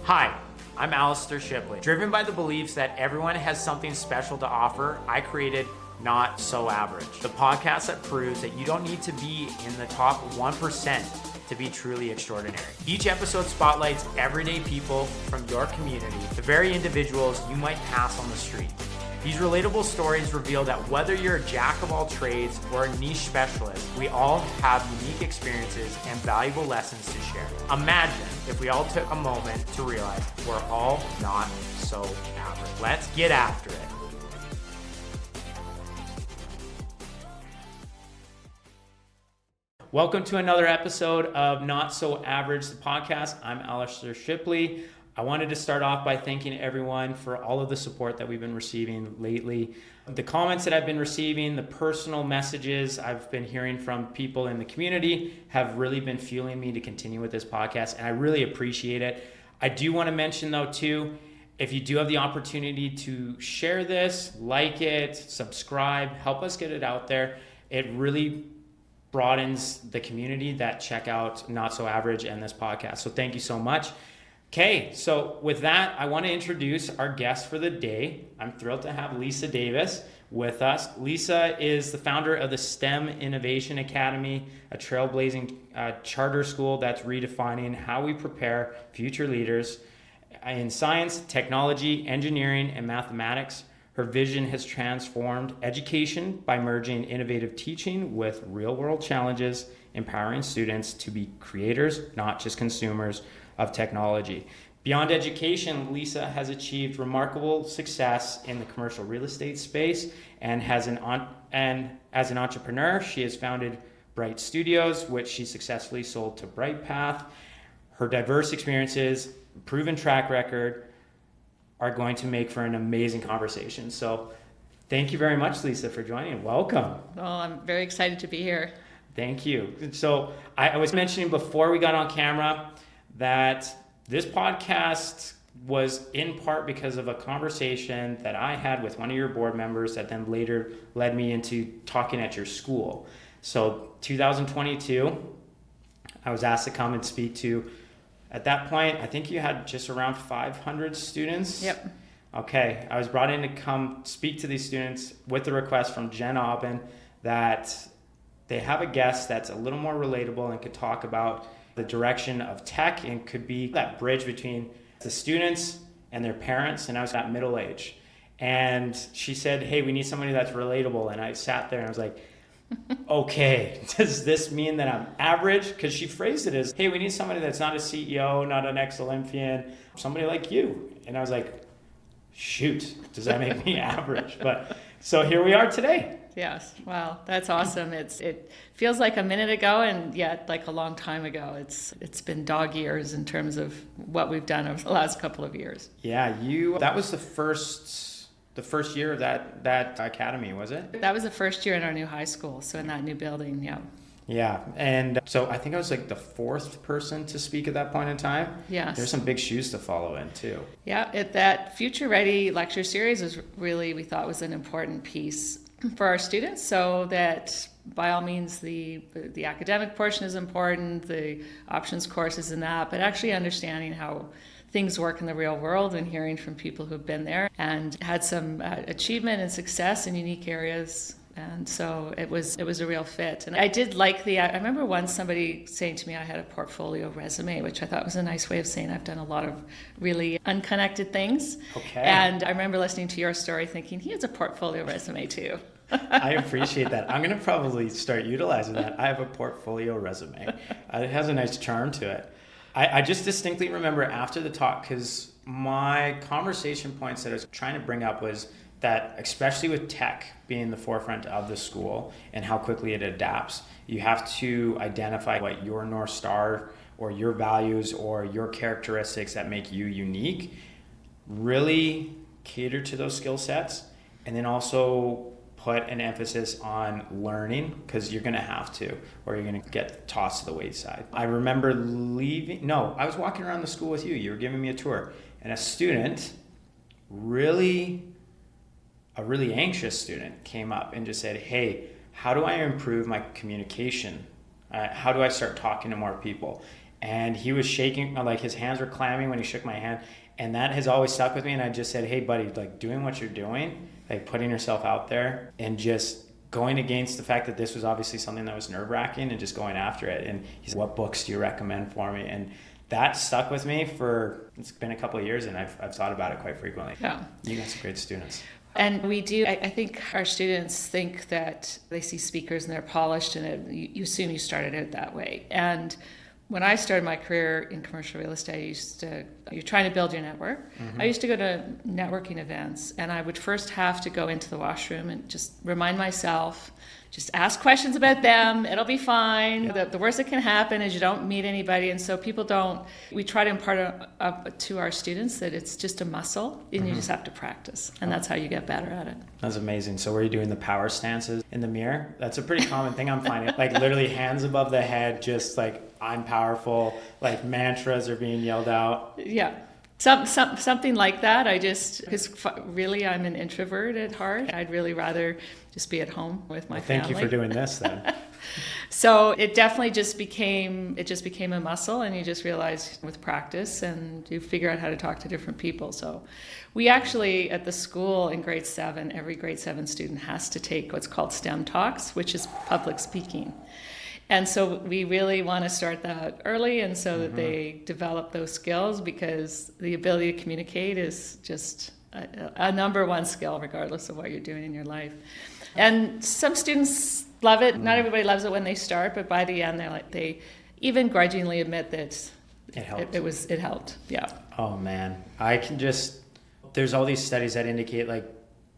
Hi, I'm Alistair Shipley. Driven by the beliefs that everyone has something special to offer, I created Not So Average, the podcast that proves that you don't need to be in the top 1% to be truly extraordinary. Each episode spotlights everyday people from your community, the very individuals you might pass on the street. These relatable stories reveal that whether you're a jack of all trades or a niche specialist, we all have unique experiences and valuable lessons to share. Imagine if we all took a moment to realize we're all not so average. Let's get after it. Welcome to another episode of Not So Average, the podcast. I'm Alistair Shipley. I wanted to start off by thanking everyone for all of the support that we've been receiving lately. The comments that I've been receiving, the personal messages I've been hearing from people in the community have really been fueling me to continue with this podcast, and I really appreciate it. I do want to mention though too, if you do have the opportunity to share this, like it, subscribe, help us get it out there. It really broadens the community that check out Not So Average and this podcast. So thank you so much. Okay, so with that, I want to introduce our guest for the day. I'm thrilled to have Lisa Davis with us. Lisa is the founder of the STEM Innovation Academy, a trailblazing charter school that's redefining how we prepare future leaders in science, technology, engineering, and mathematics. Her vision has transformed education by merging innovative teaching with real-world challenges, empowering students to be creators, not just consumers of technology. Beyond education, Lisa has achieved remarkable success in the commercial real estate space and as an entrepreneur, she has founded Bright Studios, which she successfully sold to BrightPath. Her diverse experiences, proven track record, are going to make for an amazing conversation. So thank you very much, Lisa, for joining. Welcome. Well, I'm very excited to be here. Thank you. So I was mentioning before we got on camera that this podcast was in part because of a conversation that I had with one of your board members that then later led me into talking at your school. So 2022, I was asked to come and speak to, at that point, I think you had just around 500 students. Yep. Okay, I was brought in to come speak to these students with the request from Jen Aubin that they have a guest that's a little more relatable and could talk about the direction of tech and could be that bridge between the students and their parents. And I was at middle age. And she said, hey, we need somebody that's relatable. And I sat there and I was like, okay, does this mean that I'm average? Because she phrased it as, hey, we need somebody that's not a CEO, not an ex-Olympian, somebody like you. And I was like, shoot, does that make me average? But so here we are today. Yes. Wow. That's awesome. It feels like a minute ago and yet like a long time ago. It's been dog years in terms of what we've done over the last couple of years. Yeah, that was the first year of that academy, was it? That was the first year in our new high school. So in that new building. Yeah. Yeah. And so I think I was like the fourth person to speak at that point in time. Yes. There's some big shoes to follow in too. Yeah. That Future Ready lecture series was really, we thought was an important piece for our students, so that by all means the academic portion is important, the options courses and that, but actually understanding how things work in the real world and hearing from people who've been there and had some achievement and success in unique areas. And so it was a real fit. And I did like I remember once somebody saying to me I had a portfolio resume, which I thought was a nice way of saying I've done a lot of really unconnected things. Okay. And I remember listening to your story thinking, he has a portfolio resume too. I appreciate that. I'm going to probably start utilizing that. I have a portfolio resume. It has a nice charm to it. I just distinctly remember after the talk, because my conversation points that I was trying to bring up was that, especially with tech being the forefront of the school and how quickly it adapts, you have to identify what your North Star or your values or your characteristics that make you unique, really cater to those skill sets, and then also put an emphasis on learning, because you're going to have to, or you're going to get tossed to the wayside. I remember I was walking around the school with you. You were giving me a tour, and a student, a really anxious student, came up and just said, hey, how do I improve my communication? How do I start talking to more people? and he was shaking, like his hands were clammy when he shook my hand. And that has always stuck with me. And I just said, hey, buddy, like doing what you're doing, like putting yourself out there and just going against the fact that this was obviously something that was nerve-wracking and just going after it. And he said, what books do you recommend for me? And that stuck with me it's been a couple of years, and I've thought about it quite frequently. Yeah. You got some great students. And we do, I think our students think that they see speakers and they're polished, and you assume you started out that way. And when I started my career in commercial real estate, you're trying to build your network. I used to go to networking events, and I would first have to go into the washroom and just remind myself, just ask questions about them. It'll be fine. The worst that can happen is you don't meet anybody. And so we try to impart to our students that it's just a muscle and you just have to practice. And that's how you get better at it. That's amazing. So were you doing the power stances in the mirror? That's a pretty common thing I'm finding. Like literally hands above the head, just like I'm powerful, like mantras are being yelled out. Yeah. Something like that. Because really I'm an introvert at heart. I'd really rather just be at home with my family. Thank you for doing this then. So it definitely just became a muscle, and you just realize with practice and you figure out how to talk to different people. So we actually at the school in grade 7, every grade 7 student has to take what's called STEM talks, which is public speaking. And so we really want to start that early, and so that they develop those skills, because the ability to communicate is just a number one skill regardless of what you're doing in your life. And some students love it. Not everybody loves it when they start, but by the end they even grudgingly admit that it helped. It helped. Yeah. Oh man, there's all these studies that indicate like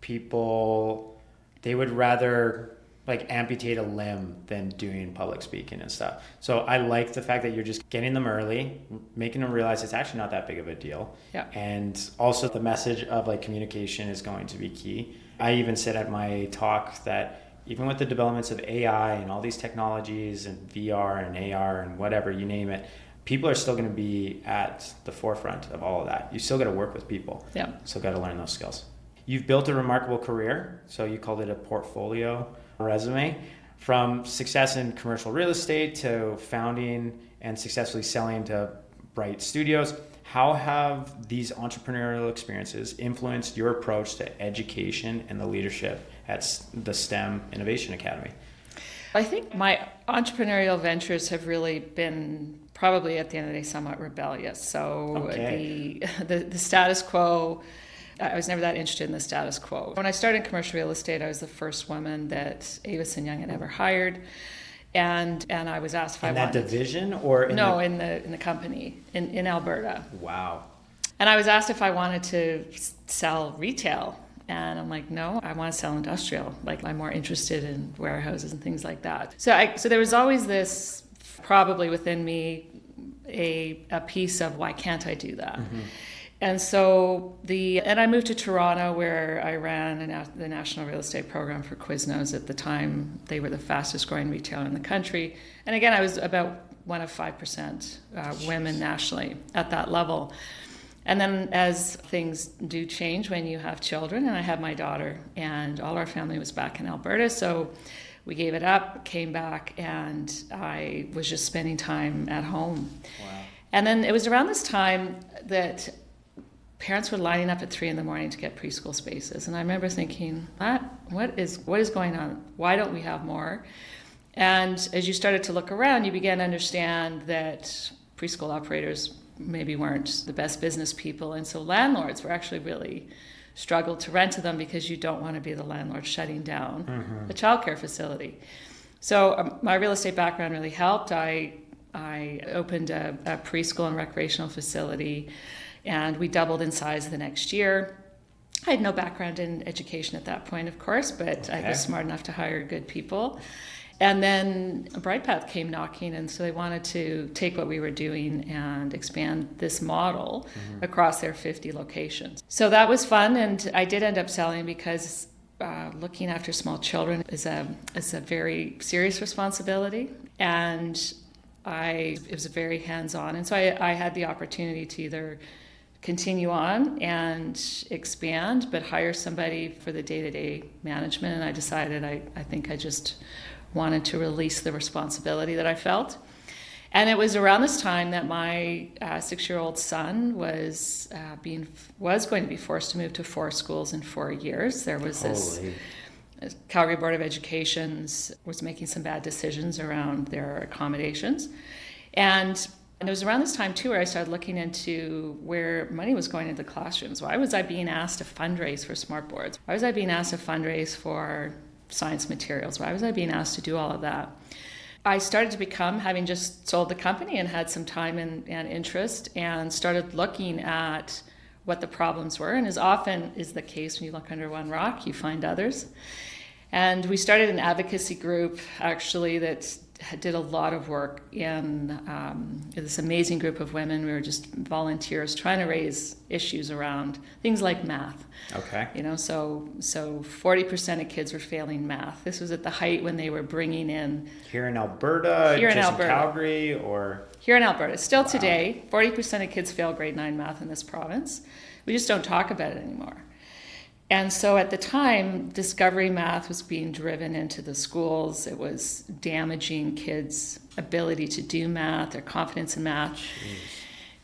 people, they would rather like amputate a limb than doing public speaking and stuff. So I like the fact that you're just getting them early, making them realize it's actually not that big of a deal. Yeah. And also the message of like communication is going to be key. I even said at my talk that even with the developments of AI and all these technologies and VR and AR and whatever, you name it, people are still going to be at the forefront of all of that. You still got to work with people. Yeah. Still got to learn those skills. You've built a remarkable career. So you called it a portfolio resume, from success in commercial real estate to founding and successfully selling to Bright Studios. How have these entrepreneurial experiences influenced your approach to education and the leadership at the STEM Innovation Academy? I think my entrepreneurial ventures have really been probably at the end of the day somewhat rebellious. So the status quo, I was never that interested in the status quo. When I started in commercial real estate, I was the first woman that Avis and Young had ever hired. And I was asked if I wanted... In that division or in the company in Alberta. Wow. And I was asked if I wanted to sell retail. And I'm like, no, I want to sell industrial. Like, I'm more interested in warehouses and things like that. So there was always this, probably within me, a piece of why can't I do that? Mm-hmm. And so I moved to Toronto, where I ran the national real estate program for Quiznos. At the time, they were the fastest growing retailer in the country. And again, I was about one of 5% women nationally at that level. And then as things do change when you have children, and I had my daughter, and all our family was back in Alberta, so we gave it up, came back, and I was just spending time at home. Wow. And then it was around this time that parents were lining up at 3 a.m. to get preschool spaces. And I remember thinking, what is going on? Why don't we have more? And as you started to look around, you began to understand that preschool operators maybe weren't the best business people. And so landlords were actually really struggled to rent to them, because you don't want to be the landlord shutting down a childcare facility. So my real estate background really helped. I opened a preschool and recreational facility, and we doubled in size the next year. I had no background in education at that point, of course, but I was smart enough to hire good people. And then Brightpath came knocking, and so they wanted to take what we were doing and expand this model across their 50 locations. So that was fun, and I did end up selling, because looking after small children is a very serious responsibility, and it was very hands-on. And so I had the opportunity to either continue on and expand, but hire somebody for the day-to-day management. And I decided I think I just wanted to release the responsibility that I felt. And it was around this time that my 6-year-old son was going to be forced to move to 4 schools in 4 years. There was this Calgary Board of Education was making some bad decisions around their accommodations. And it was around this time, too, where I started looking into where money was going into the classrooms. Why was I being asked to fundraise for smart boards? Why was I being asked to fundraise for science materials? Why was I being asked to do all of that? I started to become, having just sold the company and had some time and interest, and started looking at what the problems were. And as often is the case when you look under one rock, you find others. And we started an advocacy group, actually, that did a lot of work in this amazing group of women. We were just volunteers trying to raise issues around things like math. Okay. So 40% of kids were failing math. This was at the height when they were bringing in... Here in Alberta? In Calgary, or... Here in Alberta. Still today, 40% of kids fail grade 9 math in this province. We just don't talk about it anymore. And so at the time, Discovery Math was being driven into the schools. It was damaging kids' ability to do math, their confidence in math. Jeez.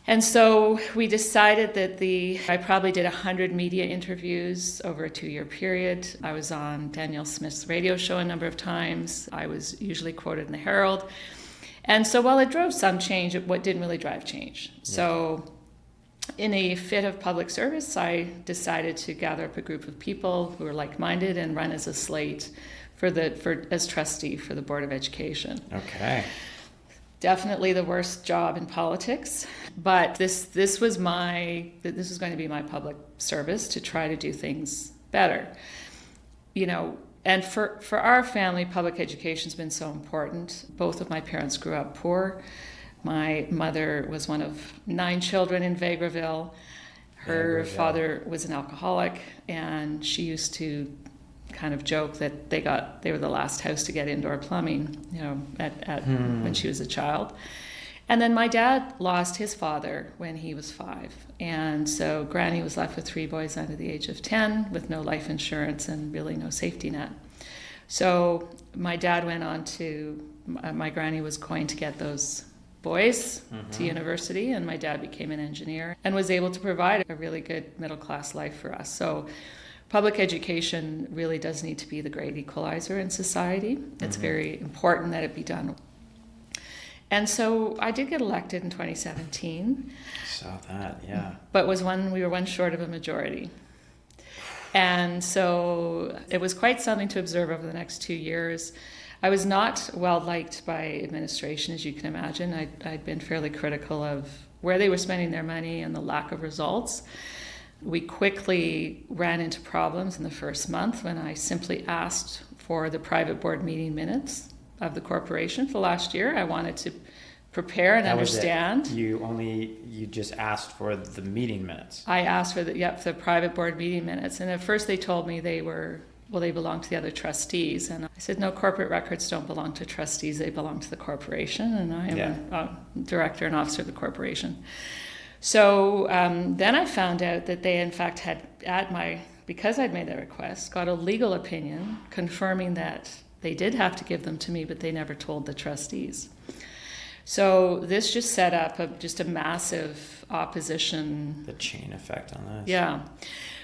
And so we decided that I probably did 100 media interviews over a 2-year period. I was on Danielle Smith's radio show a number of times. I was usually quoted in the Herald. And so while it drove some change, it didn't really drive change. Yeah. So in a fit of public service, I decided to gather up a group of people who were like-minded and run as a slate as trustee for the Board of Education. Okay. Definitely the worst job in politics, but this was going to be my public service to try to do things better. And for our family, public education's been so important. Both of my parents grew up poor. My mother was one of 9 children in Vegreville. Her father was an alcoholic, and she used to kind of joke that they were the last house to get indoor plumbing, when she was a child. And then my dad lost his father when he was 5. And so Granny was left with 3 boys under the age of 10 with no life insurance and really no safety net. So my dad went on to, my Granny was going to get those boys to university, and my dad became an engineer and was able to provide a really good middle-class life for us. So public education really does need to be the great equalizer in society. It's very important that it be done. And so I did get elected in 2017. Saw that, yeah. But we were one short of a majority. And so it was quite something to observe over the next 2 years. I was not well liked by administration, as you can imagine. I'd been fairly critical of where they were spending their money and the lack of results. We quickly ran into problems in the first month when I simply asked for the private board meeting minutes of the corporation for the last year. I wanted to prepare and understand. You just asked for the meeting minutes. I asked for the private board meeting minutes. And at first they told me they belong to the other trustees. And I said, no, corporate records don't belong to trustees. They belong to the corporation. And I am a director and officer of the corporation. So then I found out that they, in fact, had, because I'd made that request, got a legal opinion confirming that they did have to give them to me, but they never told the trustees. So this just set up a massive opposition. The chain effect on this. Yeah.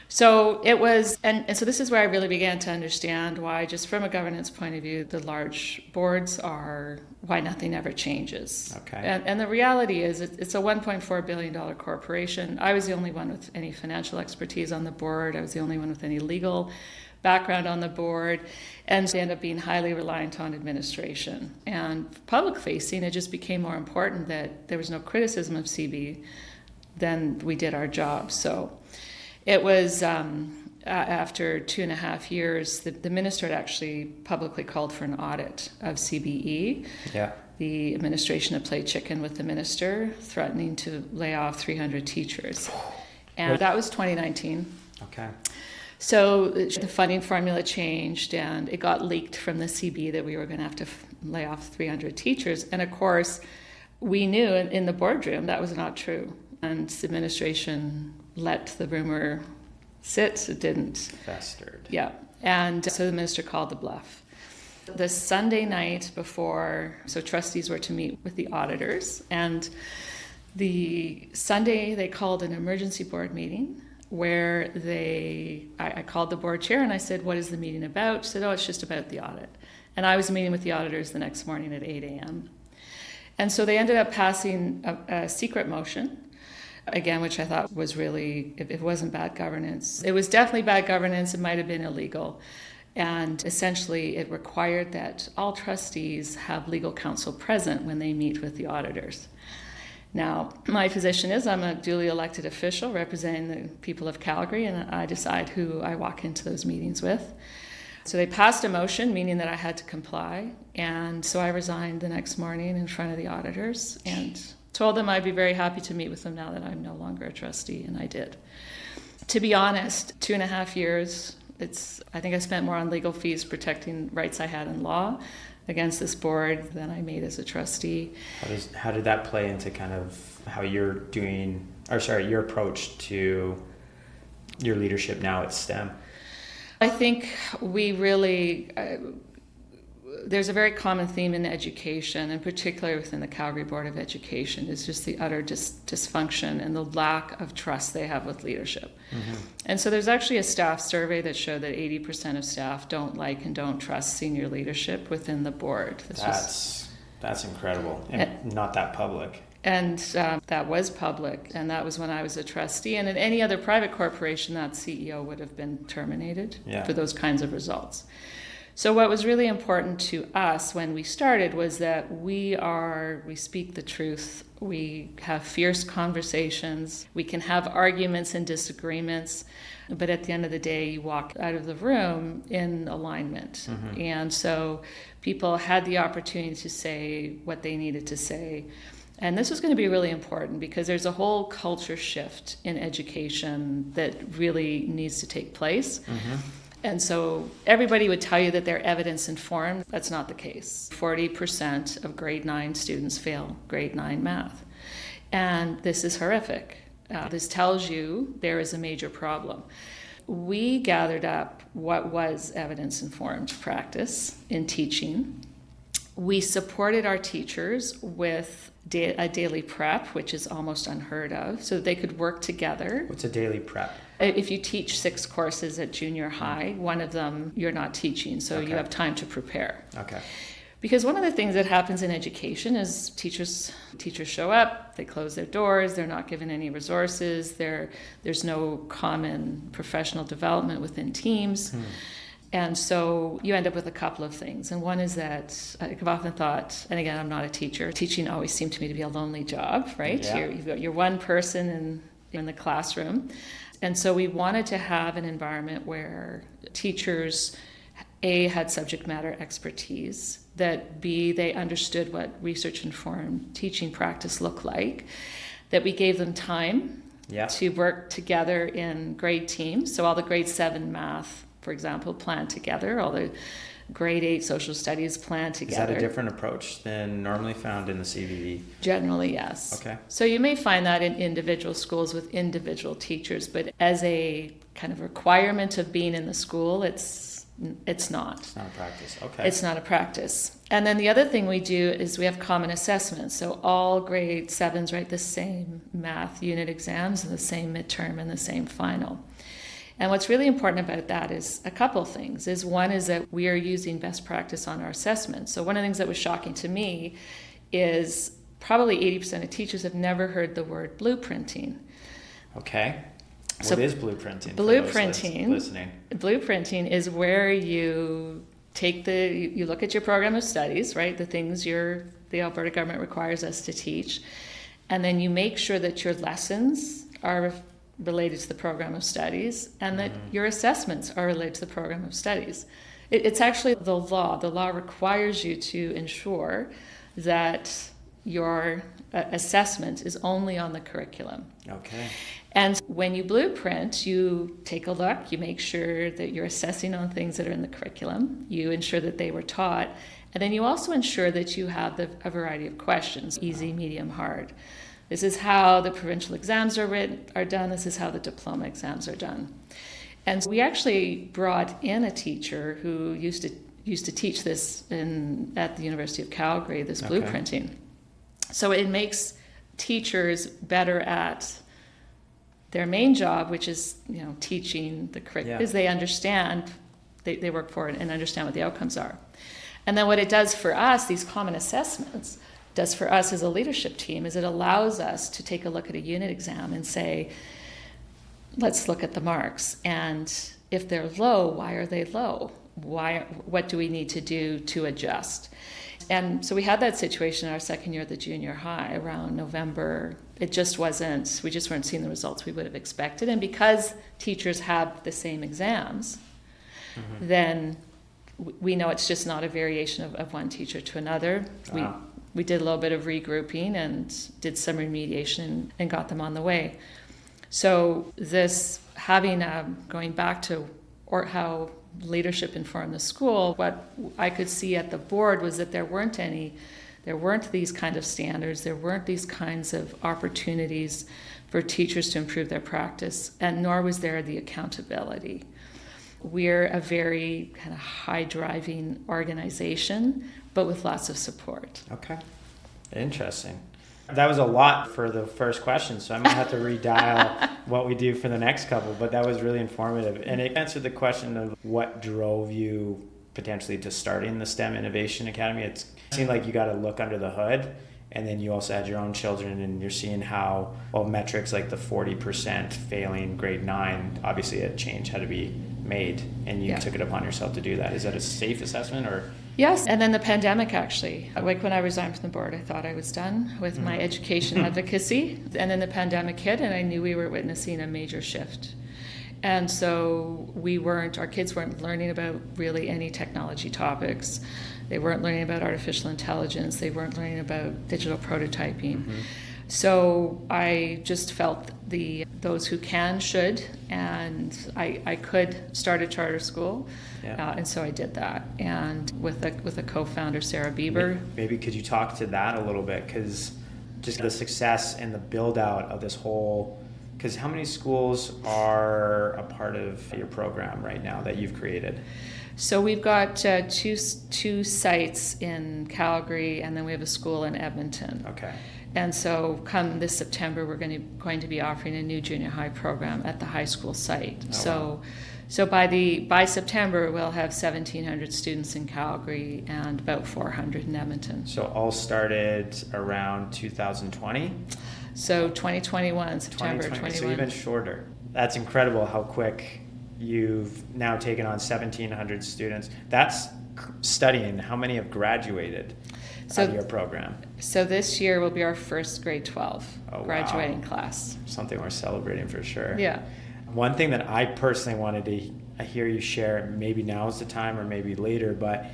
So it was, and so this is where I really began to understand why, just from a governance point of view, the large boards why nothing ever changes. Okay. And the reality is it's a $1.4 billion corporation. I was the only one with any financial expertise on the board. I was the only one with any legal background on the board, and they ended up being highly reliant on administration. And public facing, it just became more important that there was no criticism of CB than we did our job. So it was after 2.5 years, the minister had actually publicly called for an audit of CBE. Yeah. The administration had played chicken with the minister, threatening to lay off 300 teachers. And that was 2019. Okay. So the funding formula changed, and it got leaked from the CB that we were going to have to lay off 300 teachers. And of course, we knew in the boardroom that was not true. And the administration let the rumor sit. It didn't. Festered. Yeah. And so the minister called the bluff. The Sunday night before, so trustees were to meet with the auditors, and the Sunday they called an emergency board meeting where I called the board chair and I said, what is the meeting about? She said, oh, it's just about the audit. And I was meeting with the auditors the next morning at 8 a.m. And so they ended up passing a secret motion, again, which I thought was really, it wasn't bad governance. It was definitely bad governance. It might have been illegal. And essentially, it required that all trustees have legal counsel present when they meet with the auditors. Now, my position is I'm a duly elected official representing the people of Calgary, and I decide who I walk into those meetings with. So they passed a motion, meaning that I had to comply. And so I resigned the next morning in front of the auditors and told them I'd be very happy to meet with them now that I'm no longer a trustee, and I did. To be honest, 2.5 years, I think I spent more on legal fees protecting rights I had in law against this board than I made as a trustee. How did that play into kind of how you're doing, your approach to your leadership now at STEM? I think we really, there's a very common theme in education, and particularly within the Calgary Board of Education, is just the utter dysfunction and the lack of trust they have with leadership. Mm-hmm. And so there's actually a staff survey that showed that 80% of staff don't like and don't trust senior leadership within the board. That's incredible, and not that public. And that was public, and that was when I was a trustee. And in any other private corporation, that CEO would have been terminated for those kinds of results. So what was really important to us when we started was that we speak the truth. We have fierce conversations. We can have arguments and disagreements, but at the end of the day, you walk out of the room in alignment. Mm-hmm. And so people had the opportunity to say what they needed to say. And this was going to be really important because there's a whole culture shift in education that really needs to take place. Mm-hmm. And so everybody would tell you that they're evidence informed. That's not the case. 40% of grade 9 students fail grade 9 math. And this is horrific. This tells you there is a major problem. We gathered up what was evidence informed practice in teaching. We supported our teachers with a daily prep, which is almost unheard of, so that they could work together. What's a daily prep? If you teach 6 courses at junior high, one of them you're not teaching, so you have time to prepare. Okay. Because one of the things that happens in education is teachers show up, they close their doors, they're not given any resources, there's no common professional development within teams. And so you end up with a couple of things. And one is that I've often thought, and again, I'm not a teacher, teaching always seemed to me to be a lonely job, right? Yeah. You've got your one person in the classroom. And so we wanted to have an environment where teachers, A, had subject matter expertise, that B, they understood what research-informed teaching practice looked like, that we gave them time to work together in grade teams. So all the grade 7 math, for example, plan together. All the grade 8 social studies plan together. Is that a different approach than normally found in the CVV? Generally, yes. Okay. So you may find that in individual schools with individual teachers, but as a kind of requirement of being in the school, it's not. It's not a practice. Okay. It's not a practice. And then the other thing we do is we have common assessments. So all grade 7s write the same math unit exams and the same midterm and the same final. And what's really important about that is a couple things. One is that we are using best practice on our assessments. So one of the things that was shocking to me is probably 80% of teachers have never heard the word blueprinting. Okay. What is blueprinting? Blueprinting is where you take you look at your program of studies, right? The things the Alberta government requires us to teach. And then you make sure that your lessons are related to the program of studies and that your assessments are related to the program of studies. It's actually the law. The law requires you to ensure that your assessment is only on the curriculum. Okay. And when you blueprint, you take a look, you make sure that you're assessing on things that are in the curriculum, you ensure that they were taught, and then you also ensure that you have a variety of questions, easy, medium, hard. This is how the provincial exams are done. This is how the diploma exams are done. And we actually brought in a teacher who used to used to teach this at the University of Calgary, this blueprinting. So it makes teachers better at their main job, which is, teaching the curriculum, because they understand, they work for it and understand what the outcomes are. And then what it does for us, these common assessments, does for us as a leadership team is it allows us to take a look at a unit exam and say, let's look at the marks. And if they're low, why are they low? What do we need to do to adjust? And so we had that situation in our second year at the junior high around November. We just weren't seeing the results we would have expected. And because teachers have the same exams, then we know it's just not a variation of one teacher to another. Wow. We did a little bit of regrouping and did some remediation and got them on the way. So this going back to how leadership informed the school, what I could see at the board was that there weren't these kind of standards, there weren't these kinds of opportunities for teachers to improve their practice, and nor was there the accountability. We're a very kind of high-driving organization, but with lots of support. Okay, interesting. That was a lot for the first question, so I might have to redial what we do for the next couple, but that was really informative. And it answered the question of what drove you potentially to starting the STEM Innovation Academy. It seemed like you got to look under the hood, and then you also had your own children, and you're seeing how, metrics like the 40% failing grade 9, obviously a change had to be made, and you took it upon yourself to do that. Is that a safe assessment, or? Yes, and then the pandemic actually. Like when I resigned from the board, I thought I was done with my education advocacy. And then the pandemic hit, and I knew we were witnessing a major shift. And so our kids weren't learning about really any technology topics. They weren't learning about artificial intelligence. They weren't learning about digital prototyping. So I just felt those who can should, and I could start a charter school, and so I did that. And with a co-founder, Sarah Bieber. Maybe could you talk to that a little bit, because just the success and the build out of this whole. Because how many schools are a part of your program right now that you've created? So we've got two sites in Calgary, and then we have a school in Edmonton. Okay. And so come this September, we're going to be offering a new junior high program at the high school site. So by September, we'll have 1,700 students in Calgary and about 400 in Edmonton. So all started around 2020? So 2021, September 2021. So even shorter. That's incredible how quick you've now taken on 1,700 students. That's studying. How many have graduated out of your program? So this year will be our first grade 12 graduating class. Something we're celebrating for sure. Yeah. One thing that I personally wanted to hear you share, maybe now is the time or maybe later, but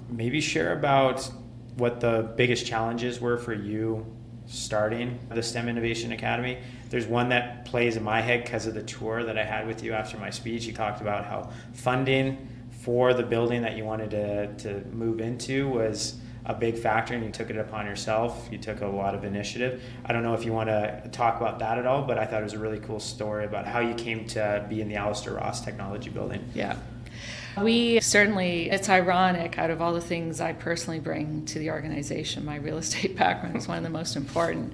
maybe share about what the biggest challenges were for you starting the STEM Innovation Academy. There's one that plays in my head because of the tour that I had with you after my speech. You talked about how funding for the building that you wanted to move into was a big factor, and you took it upon yourself. You took a lot of initiative. I don't know if you want to talk about that at all, but I thought it was a really cool story about how you came to be in the Alistair Ross Technology Building. Yeah. It's ironic, out of all the things I personally bring to the organization, my real estate background is one of the most important.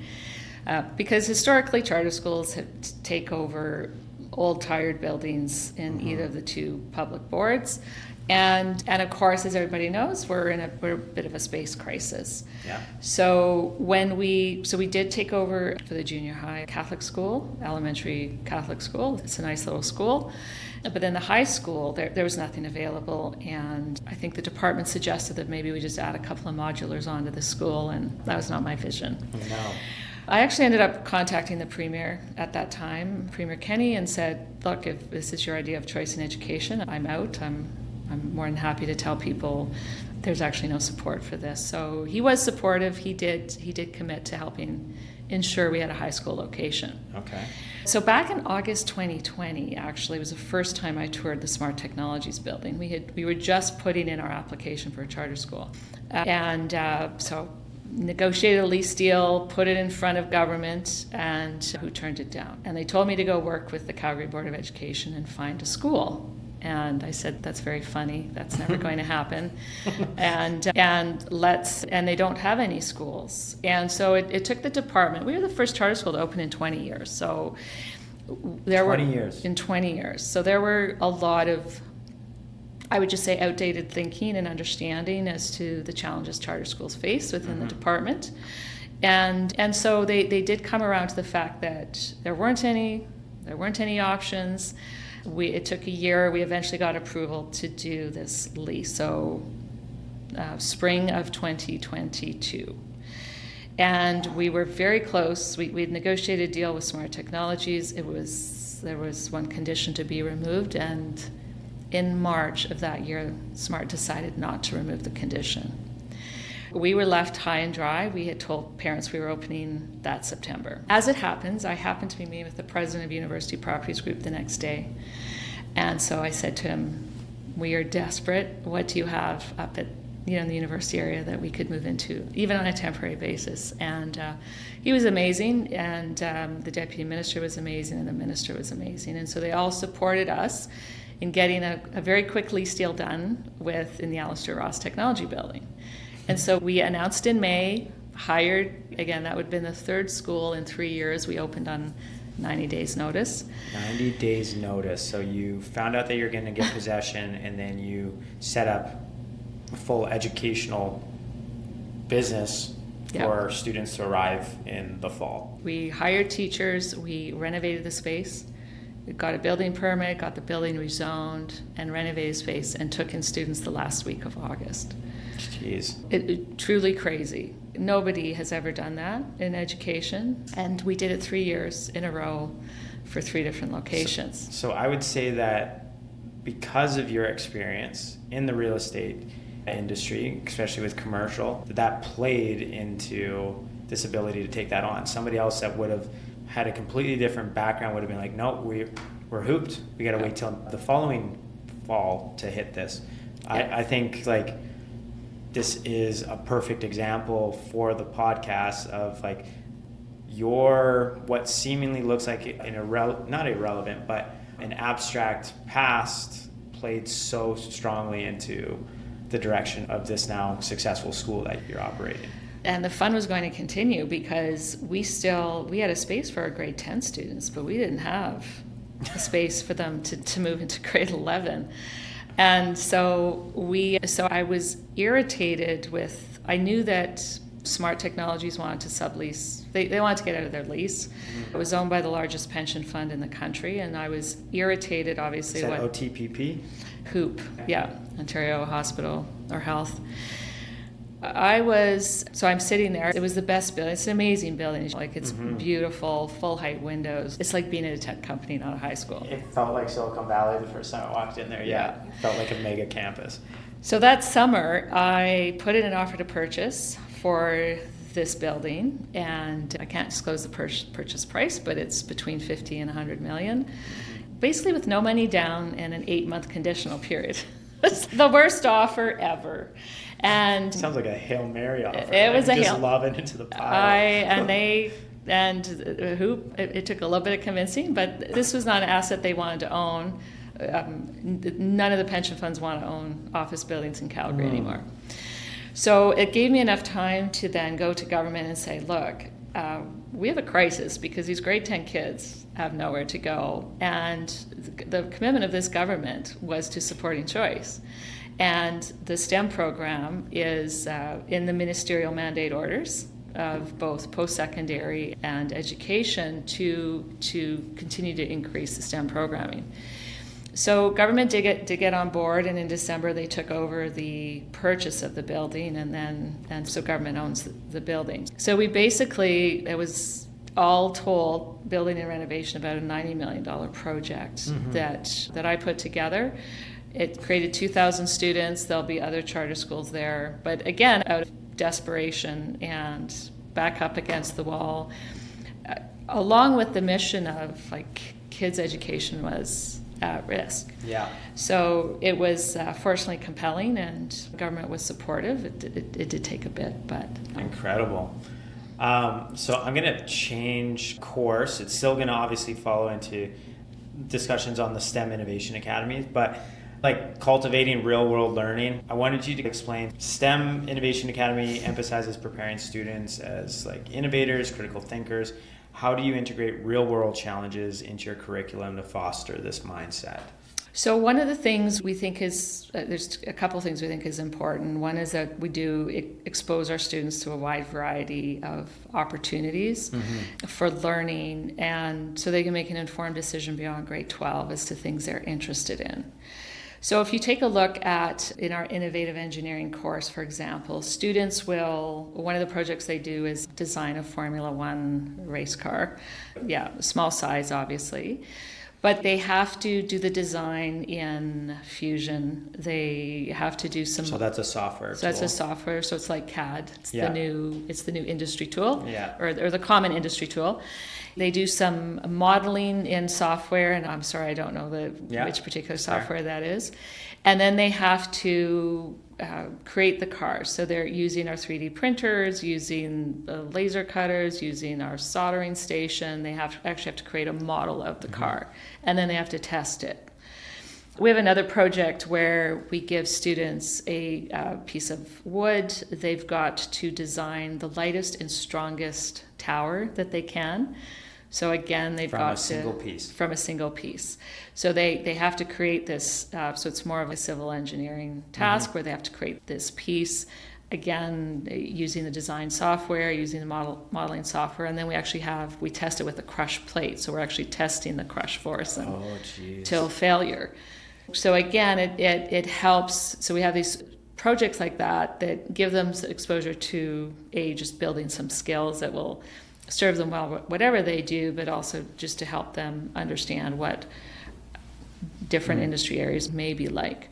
Because historically, charter schools take over old, tired buildings in either of the two public boards. And of course, as everybody knows, we're a bit of a space crisis. Yeah. So we did take over for the junior high Catholic school, elementary Catholic school. It's a nice little school. But in the high school, there was nothing available, and I think the department suggested that maybe we just add a couple of modulars onto the school, and that was not my vision. No. I actually ended up contacting the Premier at that time, Premier Kenny, and said, look, if this is your idea of choice in education, I'm out. I'm more than happy to tell people there's actually no support for this. So he was supportive. He did commit to helping ensure we had a high school location. Okay. So back in August 2020, actually, was the first time I toured the Smart Technologies building. We were just putting in our application for a charter school. So negotiated a lease deal, put it in front of government, and who turned it down. And they told me to go work with the Calgary Board of Education and find a school. And I said, that's very funny. That's never going to happen. And they don't have any schools. And so it took the department. We were the first charter school to open in 20 years. So there were 20 years. In 20 years. So there were a lot of, I would just say, outdated thinking and understanding as to the challenges charter schools face within the department. And so they did come around to the fact that there weren't any options. It took a year. We eventually got approval to do this lease. So spring of 2022. And we were very close. We'd negotiated a deal with Smart Technologies. There was one condition to be removed, and in March of that year, Smart decided not to remove the condition. We were left high and dry. We had told parents we were opening that September. As it happens, I happened to be meeting with the president of University Properties Group the next day. And so I said to him, we are desperate. What do you have up at in the university area that we could move into, even on a temporary basis? And he was amazing, and the deputy minister was amazing, and the minister was amazing. And so they all supported us in getting a very quick lease deal done in the Alistair Ross Technology Building. And so we announced in May, hired, again, that would have been the third school in 3 years. We opened on 90 days notice. 90 days notice. So you found out that you're going to get possession, and then you set up a full educational business for students to arrive in the fall. We hired teachers. We renovated the space. We got a building permit, got the building rezoned, and renovated space, and took in students the last week of August. Jeez. It truly crazy. Nobody has ever done that in education, and we did it 3 years in a row for 3 different locations. So I would say that because of your experience in the real estate industry, especially with commercial, that played into this ability to take that on. Somebody else that would have had a completely different background would have been like, no, we're hooped. We got to wait till the following fall to hit this. I think like this is a perfect example for the podcast of like what seemingly looks like not irrelevant, but an abstract past played so strongly into the direction of this now successful school that you're operating. And the fun was going to continue because we had a space for our grade 10 students, but we didn't have a space for them to move into grade 11. And so I was irritated I knew that Smart Technologies wanted to sublease. They wanted to get out of their lease. It was owned by the largest pension fund in the country, and I was irritated, obviously. Is that OTPP? HOOP, yeah, Ontario Hospital or Health. I'm sitting there. It was the best building. It's an amazing building. Like, it's beautiful, full height windows. It's like being at a tech company, not a high school. It felt like Silicon Valley the first time I walked in there. Yeah. It felt like a mega campus. So that summer, I put in an offer to purchase for this building, and I can't disclose the purchase price, but it's between 50 and 100 million, basically with no money down and an 8-month conditional period. It's the worst offer ever. And sounds like a Hail Mary offer. It was a just lob it into the pile. It took a little bit of convincing, but this was not an asset they wanted to own. None of the pension funds want to own office buildings in Calgary anymore. So it gave me enough time to then go to government and say, look, we have a crisis because these grade 10 kids have nowhere to go. And the commitment of this government was to supporting choice. And the STEM program is in the ministerial mandate orders of both post-secondary and education to continue to increase the STEM programming. So government did get on board, and in December they took over the purchase of the building, and so government owns the building. So we basically, it was all told, building and renovation, about a $90 million project that I put together. It created 2,000 students. There'll be other charter schools there. But again, out of desperation and back up against the wall, along with the mission of like kids' education was at risk. Yeah. So it was fortunately compelling, and government was supportive. It did take a bit, but... Incredible. So I'm going to change course. It's still going to obviously follow into discussions on the STEM Innovation Academies, but like cultivating real world learning, I wanted you to explain STEM Innovation Academy emphasizes preparing students as like innovators, critical thinkers. How do you integrate real world challenges into your curriculum to foster this mindset? So one of the things we think is, there's a couple of things we think is important. One is that we do expose our students to a wide variety of opportunities for learning, and so they can make an informed decision beyond grade 12 as to things they're interested in. So if you take a look at, in our innovative engineering course, for example, students will, one of the projects they do is design a Formula One race car. Yeah, small size, obviously. But they have to do the design in Fusion. They have to do some. So that's a software. So that's a software. So it's like CAD. It's Yeah. the new industry tool. Yeah. Or the common industry tool. They do some modeling in software, and I'm sorry, I don't know which particular software that is. And then they have to create the cars. So they're using our 3D printers, using laser cutters, using our soldering station. They actually have to create a model of the car, and then they have to test it. We have another project where we give students a piece of wood. They've got to design the lightest and strongest tower that they can. So again, they've got from a single piece. So they have to create this, so it's more of a civil engineering task where they have to create this piece, again, using the design software, using the modeling software, and then we test it with a crush plate. So we're actually testing the crush force till failure. So again, it helps. So we have these projects like that give them exposure to just building some skills that will serve them well whatever they do, but also just to help them understand what different industry areas may be like.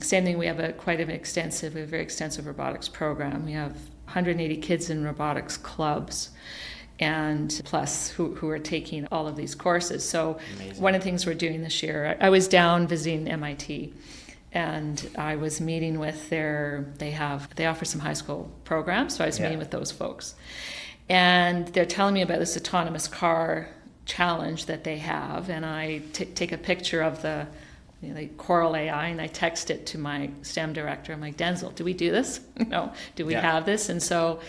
Same thing, we have a very extensive robotics program. We have 180 kids in robotics clubs, and plus who are taking all of these courses. So amazing. One of the things we're doing this year, I was down visiting MIT, and I was meeting with they offer some high school programs, so I was meeting with those folks. And they're telling me about this autonomous car challenge that they have, and I take a picture of the Coral AI, and I text it to my STEM director. I'm like, Denzel, do we do this? Do we have this? And so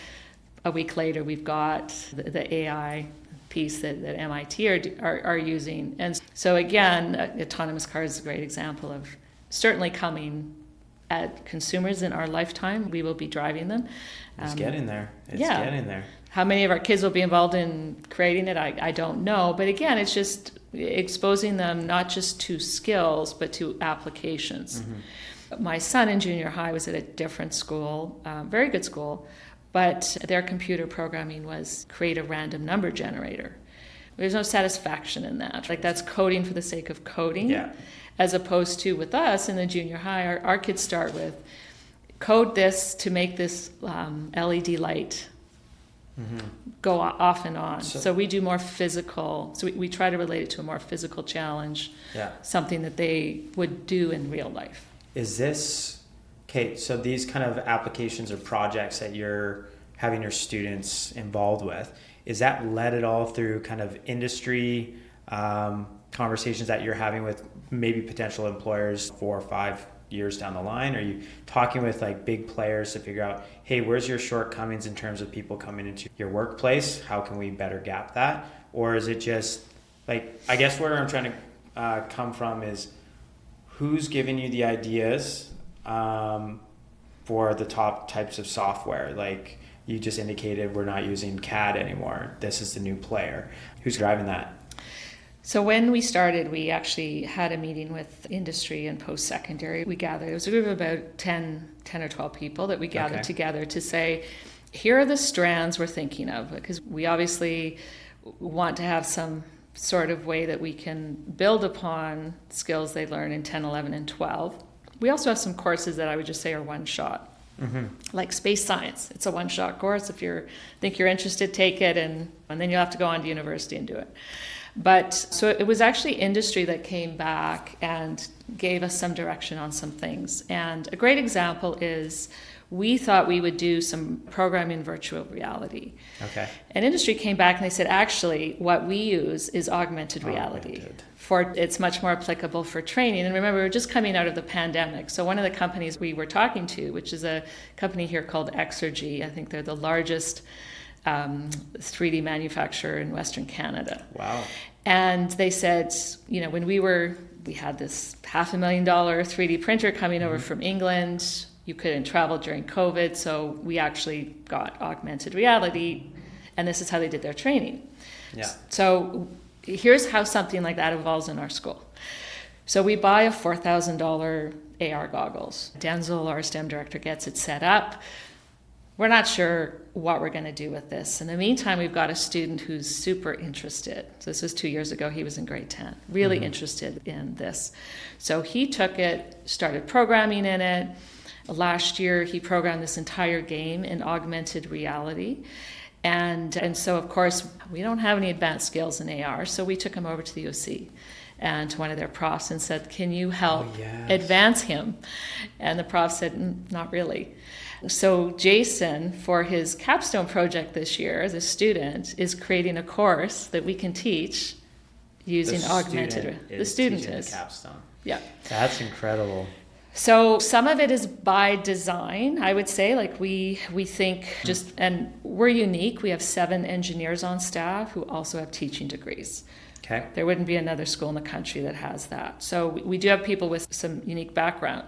a week later, we've got the AI piece that MIT are using. And so again, autonomous cars is a great example of certainly coming at consumers in our lifetime. We will be driving them. It's getting there. It's getting there. How many of our kids will be involved in creating it, I don't know. But again, it's just exposing them not just to skills, but to applications. My son in junior high was at a different school, very good school, but their computer programming was create a random number generator. There's no satisfaction in that. Like, that's coding for the sake of coding. Yeah. As opposed to with us in the junior high, our kids start with code this to make this LED light go off and on. So we do more physical. So we try to relate it to a more physical challenge, something that they would do in real life. Is this, okay, so these kind of applications or projects that you're having your students involved with, is that led at all through kind of industry conversations that you're having with maybe potential employers 4 or 5 years down the line? Are you talking with like big players to figure out, hey, where's your shortcomings in terms of people coming into your workplace? How can we better gap that? Or is it just like, I guess where I'm trying to come from is who's giving you the ideas for the top types of software? Like you just indicated, we're not using CAD anymore. This is the new player. Who's driving that? So when we started, we actually had a meeting with industry and post-secondary. We gathered, it was a group of about 10 or 12 people that we gathered together to say, here are the strands we're thinking of, because we obviously want to have some sort of way that we can build upon skills they learn in 10, 11, and 12. We also have some courses that I would just say are one shot. Like space science. It's a one-shot course. If you think you're interested, take it, and then you'll have to go on to university and do it. But so it was actually industry that came back and gave us some direction on some things. And a great example is we thought we would do some programming virtual reality. Okay. And industry came back and they said, actually, what we use is augmented reality. It's much more applicable for training. And remember, we were just coming out of the pandemic. So one of the companies we were talking to, which is a company here called Exergy, I think they're the largest 3D manufacturer in Western Canada. Wow. And they said, when we had this $500,000 3D printer coming over from England. You couldn't travel during COVID, so we actually got augmented reality, and this is how they did their training. Yeah. So here's how something like that evolves in our school. So we buy a $4,000 AR goggles. Denzel, our STEM director, gets it set up. We're not sure what we're going to do with this. In the meantime, we've got a student who's super interested. So this was 2 years ago. He was in grade 10, really interested in this. So he took it, started programming in it. Last year, he programmed this entire game in augmented reality. And so, of course, we don't have any advanced skills in AR, so we took him over to the OC and to one of their profs and said, can you help advance him? And the prof said, not really. So Jason, for his capstone project this year as a student, is creating a course that we can teach using augmented. The student is. The capstone. Yeah. That's incredible. So some of it is by design, I would say. Like we think and we're unique. We have 7 engineers on staff who also have teaching degrees. Okay. There wouldn't be another school in the country that has that. So we do have people with some unique background.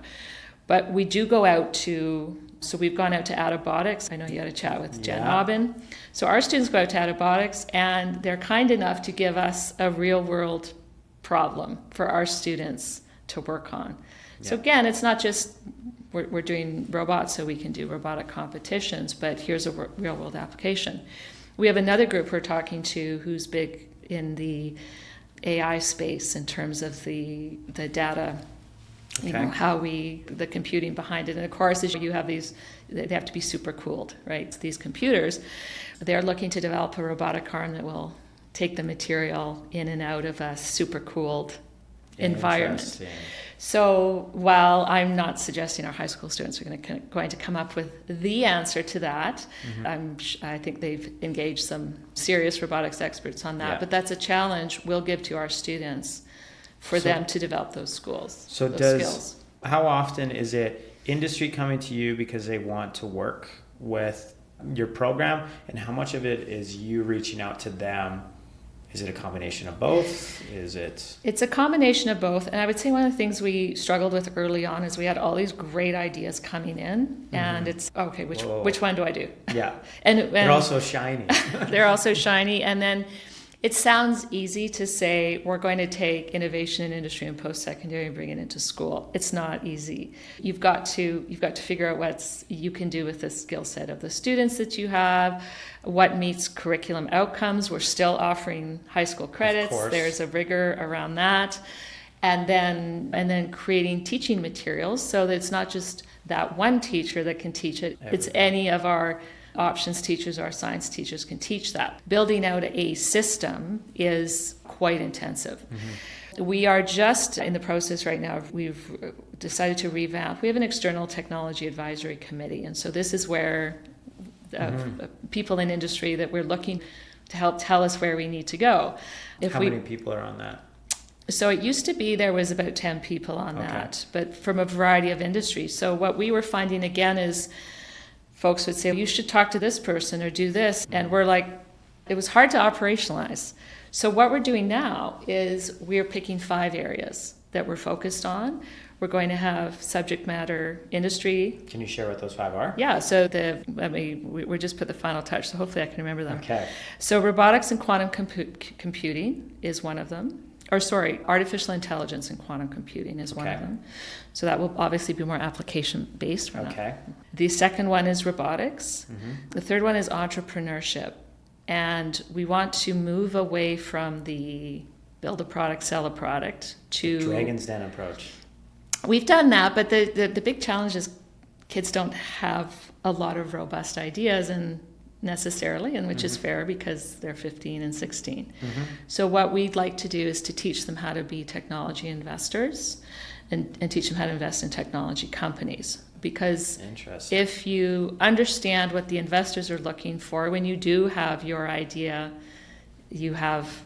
But we do go out so we've gone out to Adibotics. I know you had a chat with Jen Aubin. So our students go out to Adibotics, and they're kind enough to give us a real world problem for our students to work on. So again, it's not just we're doing robots so we can do robotic competitions, but here's a real world application. We have another group we're talking to who's big in the AI space in terms of the data, the computing behind it. And of course, as you have these, they have to be super cooled, right? So these computers, they're looking to develop a robotic arm that will take the material in and out of a super cooled environment. So while I'm not suggesting our high school students are going to come up with the answer to that, I think they've engaged some serious robotics experts on that. But that's a challenge we'll give to our students for them to develop those skills. How often is it industry coming to you because they want to work with your program, and how much of it is you reaching out to them? Is it a combination of both? It's a combination of both. And I would say one of the things we struggled with early on is we had all these great ideas coming in, and it's, okay, which one do I do? Yeah. and they're also shiny. They're also shiny. And then it sounds easy to say we're going to take innovation in industry and post-secondary and bring it into school. It's not easy. You've got to figure out what you can do with the skill set of the students that you have, what meets curriculum outcomes. We're still offering high school credits. There's a rigor around that. And then creating teaching materials so that it's not just that one teacher that can teach it. It's any of our options teachers, our science teachers can teach that. Building out a system is quite intensive. We are just in the process right now. We've decided to revamp. We have an external technology advisory committee, and so this is where people in industry that we're looking to help tell us where we need to go. How many people are on that? So it used to be there was about 10 people on that, but from a variety of industries. So what we were finding again is folks would say, you should talk to this person or do this. And we're like, it was hard to operationalize. So what we're doing now is we're picking 5 areas that we're focused on. We're going to have subject matter industry. Can you share what those 5 are? Yeah, so we just put the final touch, so hopefully I can remember them. Okay. So robotics and quantum computing is one of them. Artificial intelligence and quantum computing is one of them. So that will obviously be more application-based. The second one is robotics. The third one is entrepreneurship. And we want to move away from the build a product, sell a product to... Dragon's Den approach. We've done that, but the big challenge is kids don't have a lot of robust ideas necessarily, and which is fair because they're 15 and 16. So what we'd like to do is to teach them how to be technology investors and teach them how to invest in technology companies. Because Interesting. if you understand what the investors are looking for, when you do have your idea, you have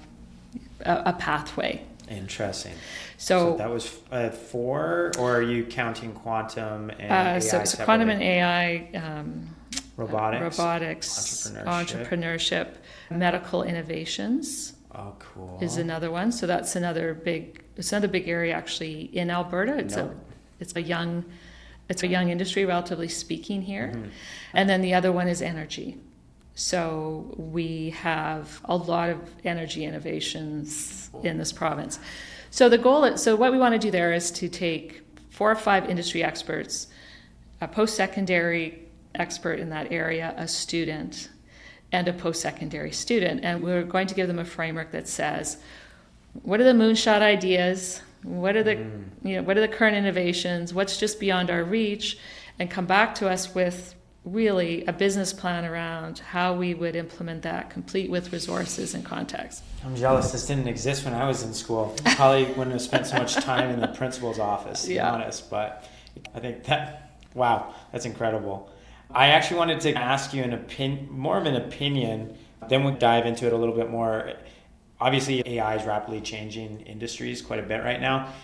a pathway. Interesting. So that was 4, or are you counting quantum and AI so separately? quantum and AI, robotics, entrepreneurship, medical innovations. Oh, cool. Is another one. So that's another big area actually in Alberta. It's a young industry, relatively speaking here. Mm-hmm. And then the other one is energy. So we have a lot of energy innovations in this province. So what we want to do there is to take 4 or 5 industry experts, a post-secondary expert in that area, a student, and a post-secondary student. And we're going to give them a framework that says, what are the moonshot ideas? What are the current innovations? What's just beyond our reach? And come back to us with really a business plan around how we would implement that, complete with resources and context. I'm jealous this didn't exist when I was in school. Probably wouldn't have spent so much time in the principal's office, to be honest. But I think wow, that's incredible. I actually wanted to ask you more of an opinion, then we'll dive into it a little bit more. Obviously, AI is rapidly changing industries quite a bit right now.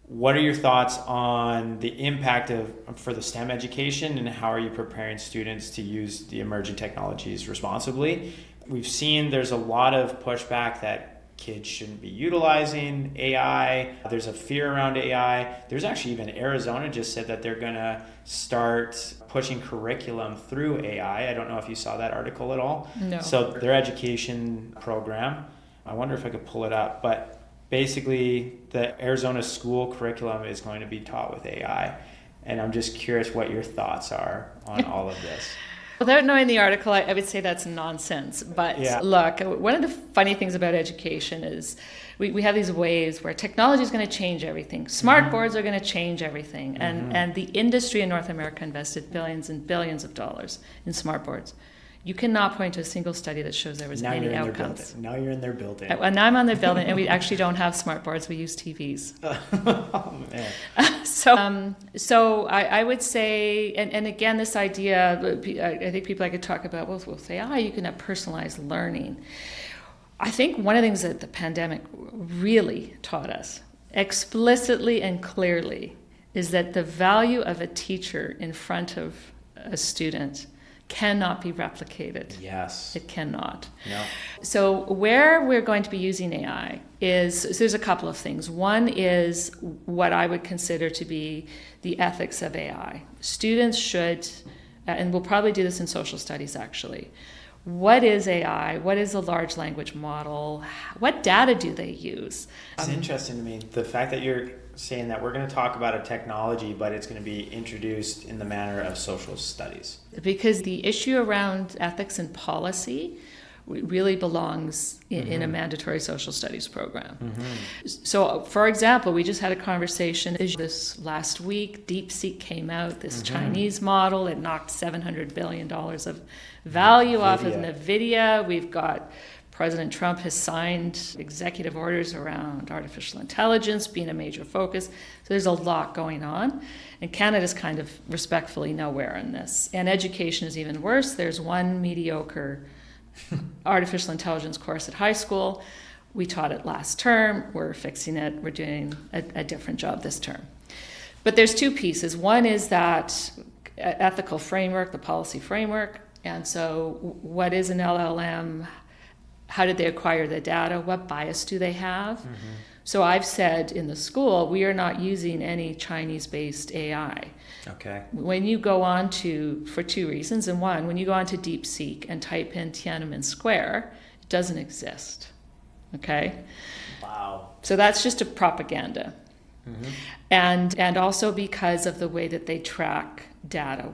What are your thoughts on the impact for the STEM education, and how are you preparing students to use the emerging technologies responsibly? We've seen there's a lot of pushback that kids shouldn't be utilizing AI. There's a fear around AI. There's actually even Arizona just said that they're going to start pushing curriculum through AI. I don't know if you saw that article at all. No. So their education program, I wonder if I could pull it up, but basically the Arizona school curriculum is going to be taught with AI. And I'm just curious what your thoughts are on all of this. Without knowing the article, I would say that's nonsense. But Look, one of the funny things about education is we have these waves where technology is going to change everything. Smart boards are going to change everything. And the industry in North America invested billions and billions of dollars in smart boards. You cannot point to a single study that shows there was any outcomes. Now you're in their building. And now I'm on their building, and we actually don't have smart boards. We use TVs. Oh, man. So I would say, and again, this idea, I think people I could talk about, will say, you can have personalized learning. I think one of the things that the pandemic really taught us, explicitly and clearly, is that the value of a teacher in front of a student cannot be replicated. Yes. It cannot. No. So where we're going to be using AI so there's a couple of things. One is what I would consider to be the ethics of AI. Students should, and we'll probably do this in social studies actually, what is AI? What is a large language model? What data do they use? It's interesting to me, the fact that you're saying that we're going to talk about a technology, but it's going to be introduced in the manner of social studies. Because the issue around ethics and policy really belongs in a mandatory social studies program. So, for example, we just had a conversation this last week. DeepSeek came out, this Chinese model. It knocked $700 billion of value off of NVIDIA. We've got President Trump has signed executive orders around artificial intelligence being a major focus. So there's a lot going on. And Canada's kind of respectfully nowhere in this. And education is even worse. There's one mediocre artificial intelligence course at high school. We taught it last term. We're fixing it. We're doing a different job this term. But there's 2 pieces. One is that ethical framework, the policy framework. And so what is an LLM? How did they acquire the data? What bias do they have? So I've said in the school, we are not using any Chinese-based AI. Okay. When you go on for 2 reasons, and one, when you go on to DeepSeek and type in Tiananmen Square, it doesn't exist. Okay? Wow. So that's just a propaganda. And also because of the way that they track data.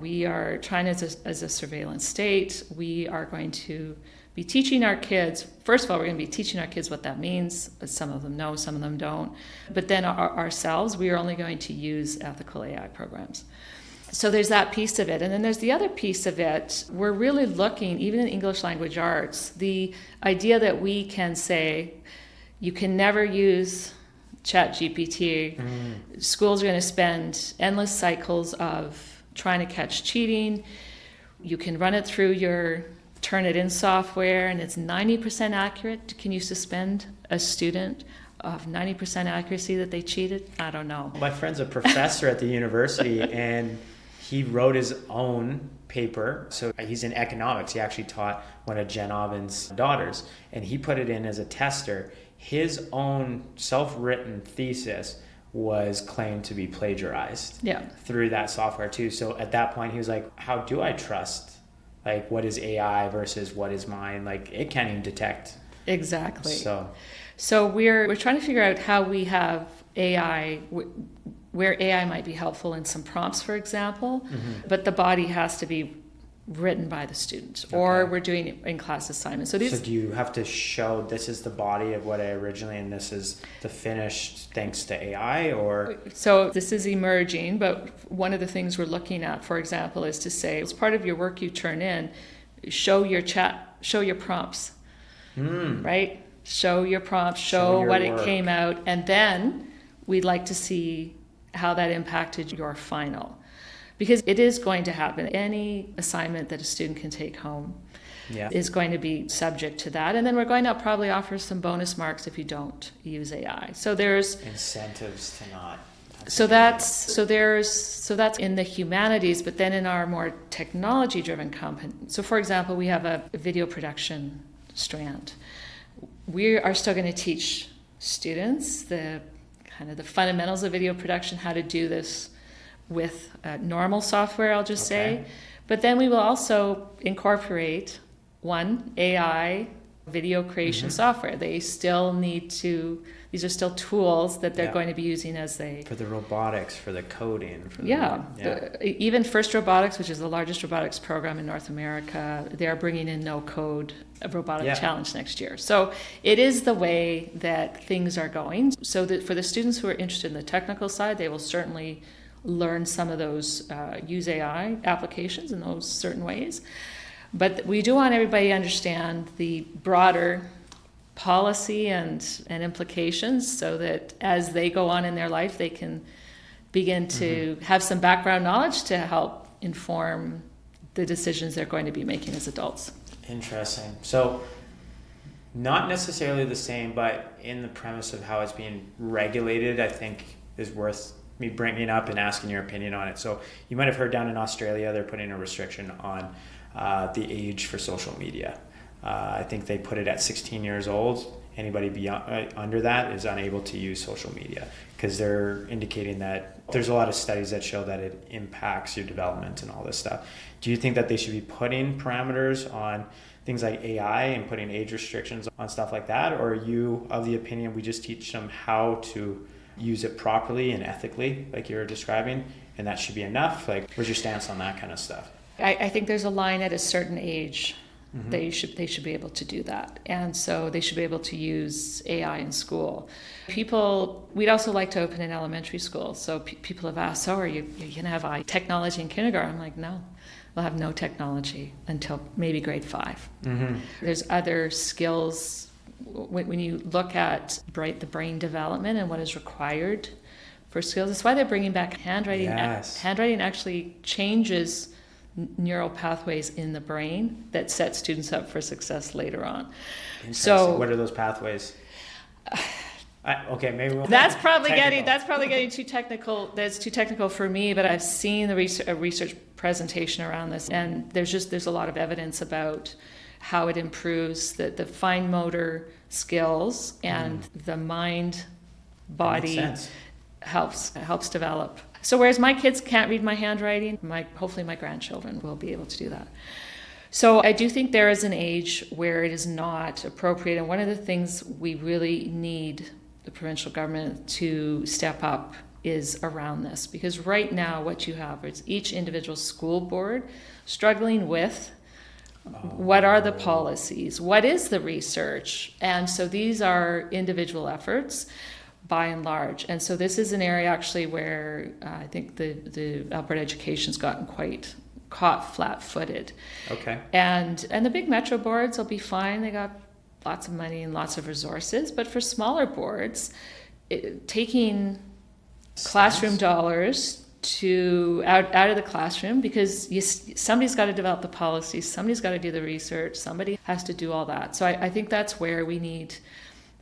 China is a surveillance state. We are going to be teaching our kids, first of all, we're going to be teaching our kids what that means. Some of them know, some of them don't. But then ourselves, we are only going to use ethical AI programs. So there's that piece of it. And then there's the other piece of it. We're really looking, even in English language arts, the idea that we can say, you can never use ChatGPT. Schools are going to spend endless cycles of trying to catch cheating. You can run it through your Turnitin software and it's 90% accurate. Can you suspend a student of 90% accuracy that they cheated? I don't know. My friend's a professor at the university and he wrote his own paper. So he's in economics. He actually taught one of Jen Aubin's daughters and he put it in as a tester. His own self-written thesis was claimed to be plagiarized through that software too. So at that point he was like, how do I trust like what is AI versus what is mine? Like it can't even detect. Exactly. So we're trying to figure out how we have AI, where AI might be helpful in some prompts, for example, but the body has to be written by the student, or we're doing it in class assignments. So do you have to show this is the body of what I originally, and this is the finished thanks to AI, or? So this is emerging, but one of the things we're looking at, for example, is to say, as part of your work you turn in, show your prompts, right? Show your prompts, show what it came out, and then we'd like to see how that impacted your final. Because it is going to happen. Any assignment that a student can take home is going to be subject to that. And then we're going to probably offer some bonus marks if you don't use AI. So there's incentives to not. So that's in the humanities, but then in our more technology-driven company. So for example, we have a video production strand. We are still going to teach students the fundamentals of video production, how to do this with normal software, I'll just say. But then we will also incorporate AI video creation software. They still need to, these are still tools that they're going to be using as they... For the robotics, for the coding. Even First Robotics, which is the largest robotics program in North America, they're bringing in no-code robotic challenge next year. So it is the way that things are going. So that for the students who are interested in the technical side, they will certainly learn some of those use AI applications in those certain ways. But we do want everybody to understand the broader policy and implications so that as they go on in their life, they can begin to have some background knowledge to help inform the decisions they're going to be making as adults. Interesting. So not necessarily the same, but in the premise of how it's being regulated, I think is worth me bringing up and asking your opinion on it. So you might have heard down in Australia, they're putting a restriction on the age for social media. I think they put it at 16 years old. Anybody beyond under that is unable to use social media because they're indicating that there's a lot of studies that show that it impacts your development and all this stuff. Do you think that they should be putting parameters on things like AI and putting age restrictions on stuff like that? Or are you of the opinion we just teach them how to use it properly and ethically, like you were describing, and that should be enough? Like, where's your stance on that kind of stuff? I think there's a line at a certain age they should be able to do that, and so they should be able to use AI in school. We'd also like to open an elementary school. So people have asked, "So are you going to have technology in kindergarten?" I'm like, no. We'll have no technology until maybe grade 5. There's other skills. When you look at the brain development and what is required for skills, that's why they're bringing back handwriting. Handwriting actually changes neural pathways in the brain that set students up for success later on. So what are those pathways? Maybe that's probably getting too technical. That's too technical for me, but I've seen the research presentation around this, and there's a lot of evidence about how it improves the fine motor skills and the mind body helps develop. So whereas my kids can't read my handwriting, hopefully my grandchildren will be able to do that. So I do think there is an age where it is not appropriate, and one of the things we really need the provincial government to step up is around this, because right now what you have is each individual school board struggling with what are the policies, what is the research, and so these are individual efforts by and large. And so this is an area actually where I think the Alberta education's gotten quite caught flat-footed. Okay. And the big metro boards will be fine. They got lots of money and lots of resources. But for smaller boards, taking classroom dollars to out of the classroom, because somebody's got to develop the policies, somebody's got to do the research, somebody has to do all that. So I think that's where we need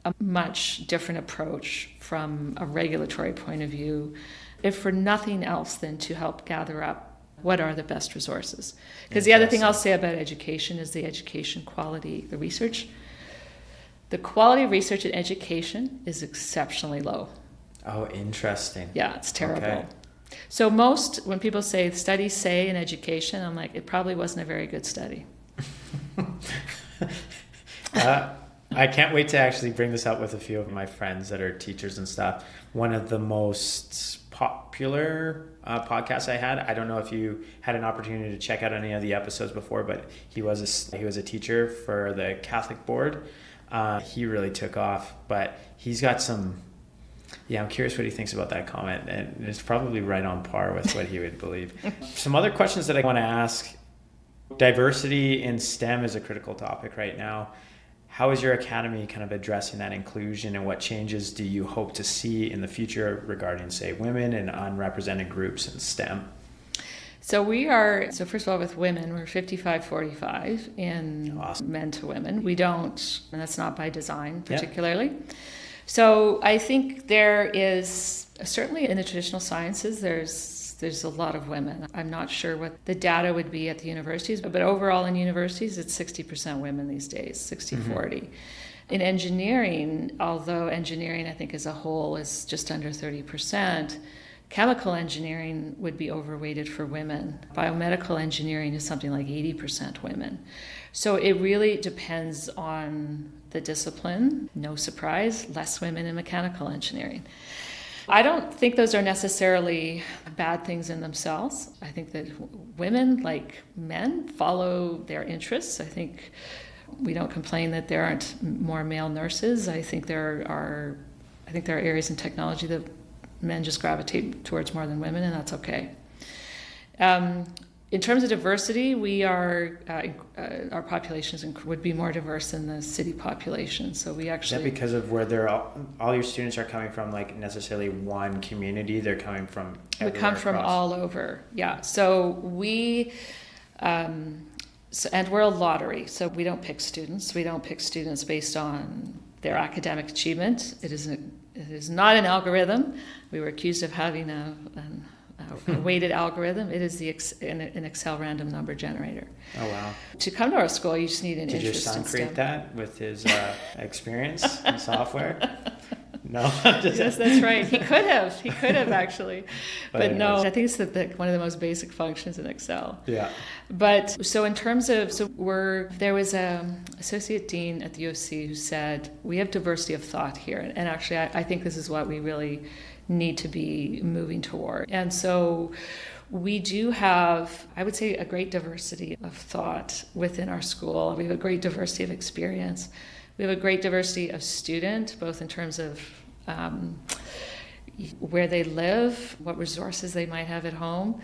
a much different approach from a regulatory point of view, if for nothing else than to help gather up what are the best resources. Because the other thing I'll say about education is the education quality, the research. The quality of research in education is exceptionally low. Oh, interesting. Yeah, it's terrible. Okay. So when people say studies say in education, I'm like, it probably wasn't a very good study. I can't wait to actually bring this up with a few of my friends that are teachers and stuff. One of the most popular podcasts I had, I don't know if you had an opportunity to check out any of the episodes before, but he was a teacher for the Catholic board. He really took off, but he's got some... Yeah, I'm curious what he thinks about that comment, and it's probably right on par with what he would believe. Some other questions that I want to ask. Diversity in STEM is a critical topic right now. How is your academy kind of addressing that inclusion, and what changes do you hope to see in the future regarding, say, women and unrepresented groups in STEM? So first of all, with women, we're 55-45 in Awesome. Men to women. We don't, and that's not by design particularly. Yep. So I think there is, certainly in the traditional sciences, there's a lot of women. I'm not sure what the data would be at the universities, but overall in universities, it's 60% women these days, 60-40. Mm-hmm. In engineering, although engineering I think as a whole is just under 30%, chemical engineering would be overweighted for women. Biomedical engineering is something like 80% women. So it really depends on the discipline. No surprise, less women in mechanical engineering. I don't think those are necessarily bad things in themselves. I think that women, like men, follow their interests. I think we don't complain that there aren't more male nurses. I think there are areas in technology that men just gravitate towards more than women, and that's okay. In terms of diversity, our populations would be more diverse than the city population. So we actually... Is that because of where all your students are coming from, like necessarily one community? They're coming from everywhere. We come from all over, yeah. So and we're a lottery, so we don't pick students. We don't pick students based on their academic achievement. It is not an algorithm. We were accused of having a weighted algorithm. It is an Excel random number generator. Oh, wow. To come to our school, you just need an interest in STEM. Did your son create that with his experience in software? No? Yes, that's right. He could have actually. But no, I think it's one of the most basic functions in Excel. Yeah. But so in terms of, there was an associate dean at the U of C who said, we have diversity of thought here. And actually, I think this is what we really need to be moving toward. And so we do have, I would say, a great diversity of thought within our school. We have a great diversity of experience. We have a great diversity of student, both in terms of where they live, what resources they might have at home.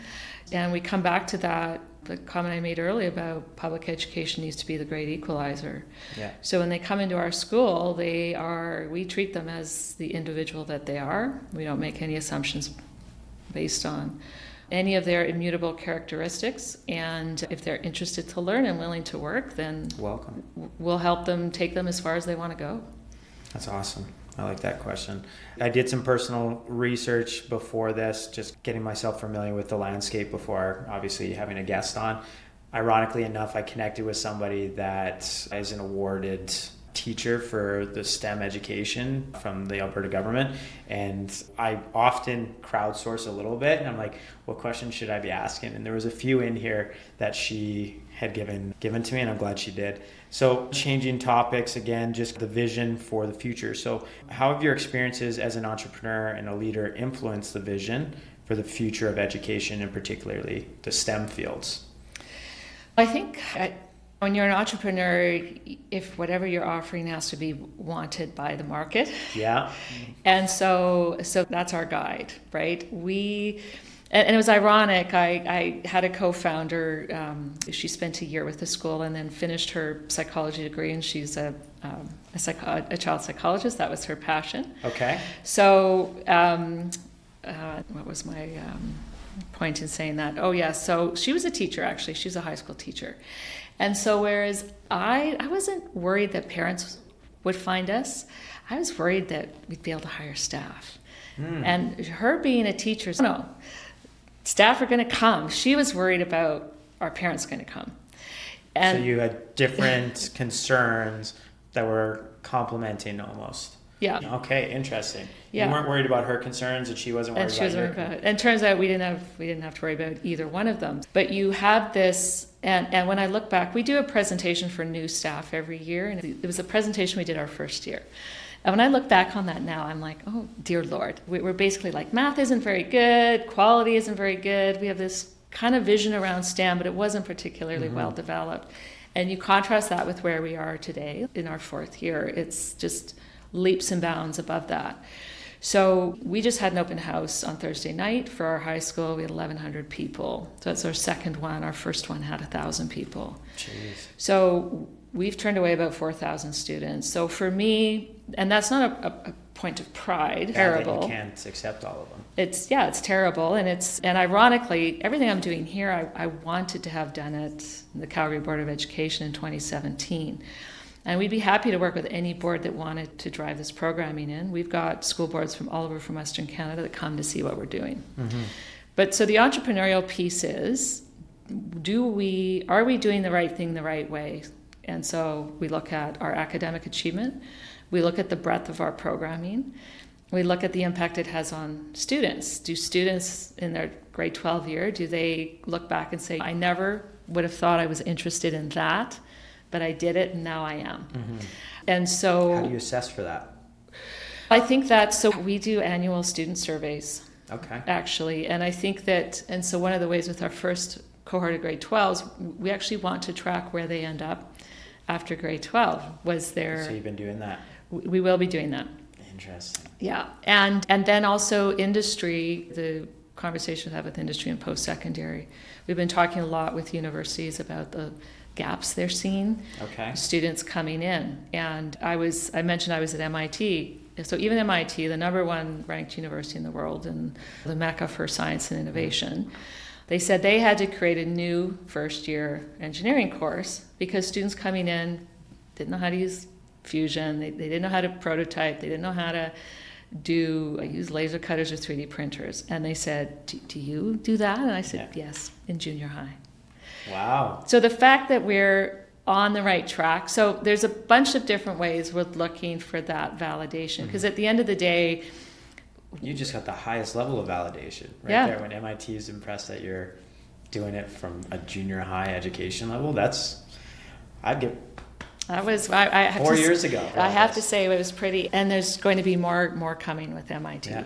And we come back to that, the comment I made earlier about public education needs to be the great equalizer. Yeah. So when they come into our school, we treat them as the individual that they are. We don't make any assumptions based on any of their immutable characteristics. And if they're interested to learn and willing to work, then welcome. We'll help them, take them as far as they want to go. That's awesome. I like that question. I did some personal research before this, just getting myself familiar with the landscape before obviously having a guest on. Ironically enough, I connected with somebody that is an awarded teacher for the STEM education from the Alberta government, and I often crowdsource a little bit, and I'm like, what questions should I be asking? And there was a few in here that she had given to me, and I'm glad she did. So changing topics again, just the vision for the future. So how have your experiences as an entrepreneur and a leader influenced the vision for the future of education, and particularly the STEM fields? I think when you're an entrepreneur, if whatever you're offering has to be wanted by the market. Yeah. And so that's our guide, right? And it was ironic. I had a co-founder. She spent a year with the school and then finished her psychology degree, and she's a child psychologist. That was her passion. Okay. So what was my point in saying that. Oh yeah, so she was a teacher actually. She's a high school teacher. And so whereas I wasn't worried that parents would find us, I was worried that we'd be able to hire staff. And her being a teacher, no, staff are going to come. She was worried about our parents going to come. And so you had different concerns that were complementing almost. Yeah. Okay, interesting. Yeah. You weren't worried about her concerns, and she wasn't worried and she was about worried about it. And it turns out we didn't have to worry about either one of them. But you have this, and when I look back, we do a presentation for new staff every year, and it was a presentation we did our first year. And when I look back on that now, I'm like, oh dear Lord, we're basically like, math isn't very good, quality isn't very good. We have this kind of vision around STEM, but it wasn't particularly well developed. And you contrast that with where we are today in our fourth year. It's just leaps and bounds above that. So we just had an open house on Thursday night for our high school. We had 1,100 people. So that's our second one. Our first one had 1,000 people. Jeez. So we've turned away about 4,000 students. So for me, and that's not a point of pride. Terrible. You can't accept all of them. It's terrible, and ironically, everything I'm doing here, I wanted to have done it in the Calgary Board of Education in 2017. And we'd be happy to work with any board that wanted to drive this programming in. We've got school boards from all over from Western Canada that come to see what we're doing. But so the entrepreneurial piece is, are we doing the right thing the right way? And so we look at our academic achievement, we look at the breadth of our programming, we look at the impact it has on students. Do students in their grade 12 year, do they look back and say, I never would have thought I was interested in that, but I did it and now I am. And so how do you assess for that? I think so we do annual student surveys. Okay. Actually, and I think that, and so one of the ways with our first cohort of grade 12s, we actually want to track where they end up after grade 12. So you've been doing that? We will be doing that. Interesting. Yeah, and then also industry, the conversation we have with industry and post-secondary. We've been talking a lot with universities about the gaps they're seeing. Okay. Students coming in. And I mentioned I was at MIT. So even MIT, the number one ranked university in the world and the mecca for science and innovation, they said they had to create a new first-year engineering course because students coming in didn't know how to use Fusion, they didn't know how to prototype, they didn't know how to use laser cutters or 3D printers. And they said, do you do that? And I said, yes, in junior high. Wow. So the fact that we're on the right track, so there's a bunch of different ways we're looking for that validation, because at the end of the day, you just got the highest level of validation there when MIT is impressed that you're doing it from a junior high education level. That was I 4 years ago. I have to say it was pretty, and there's going to be more coming with MIT. Yeah.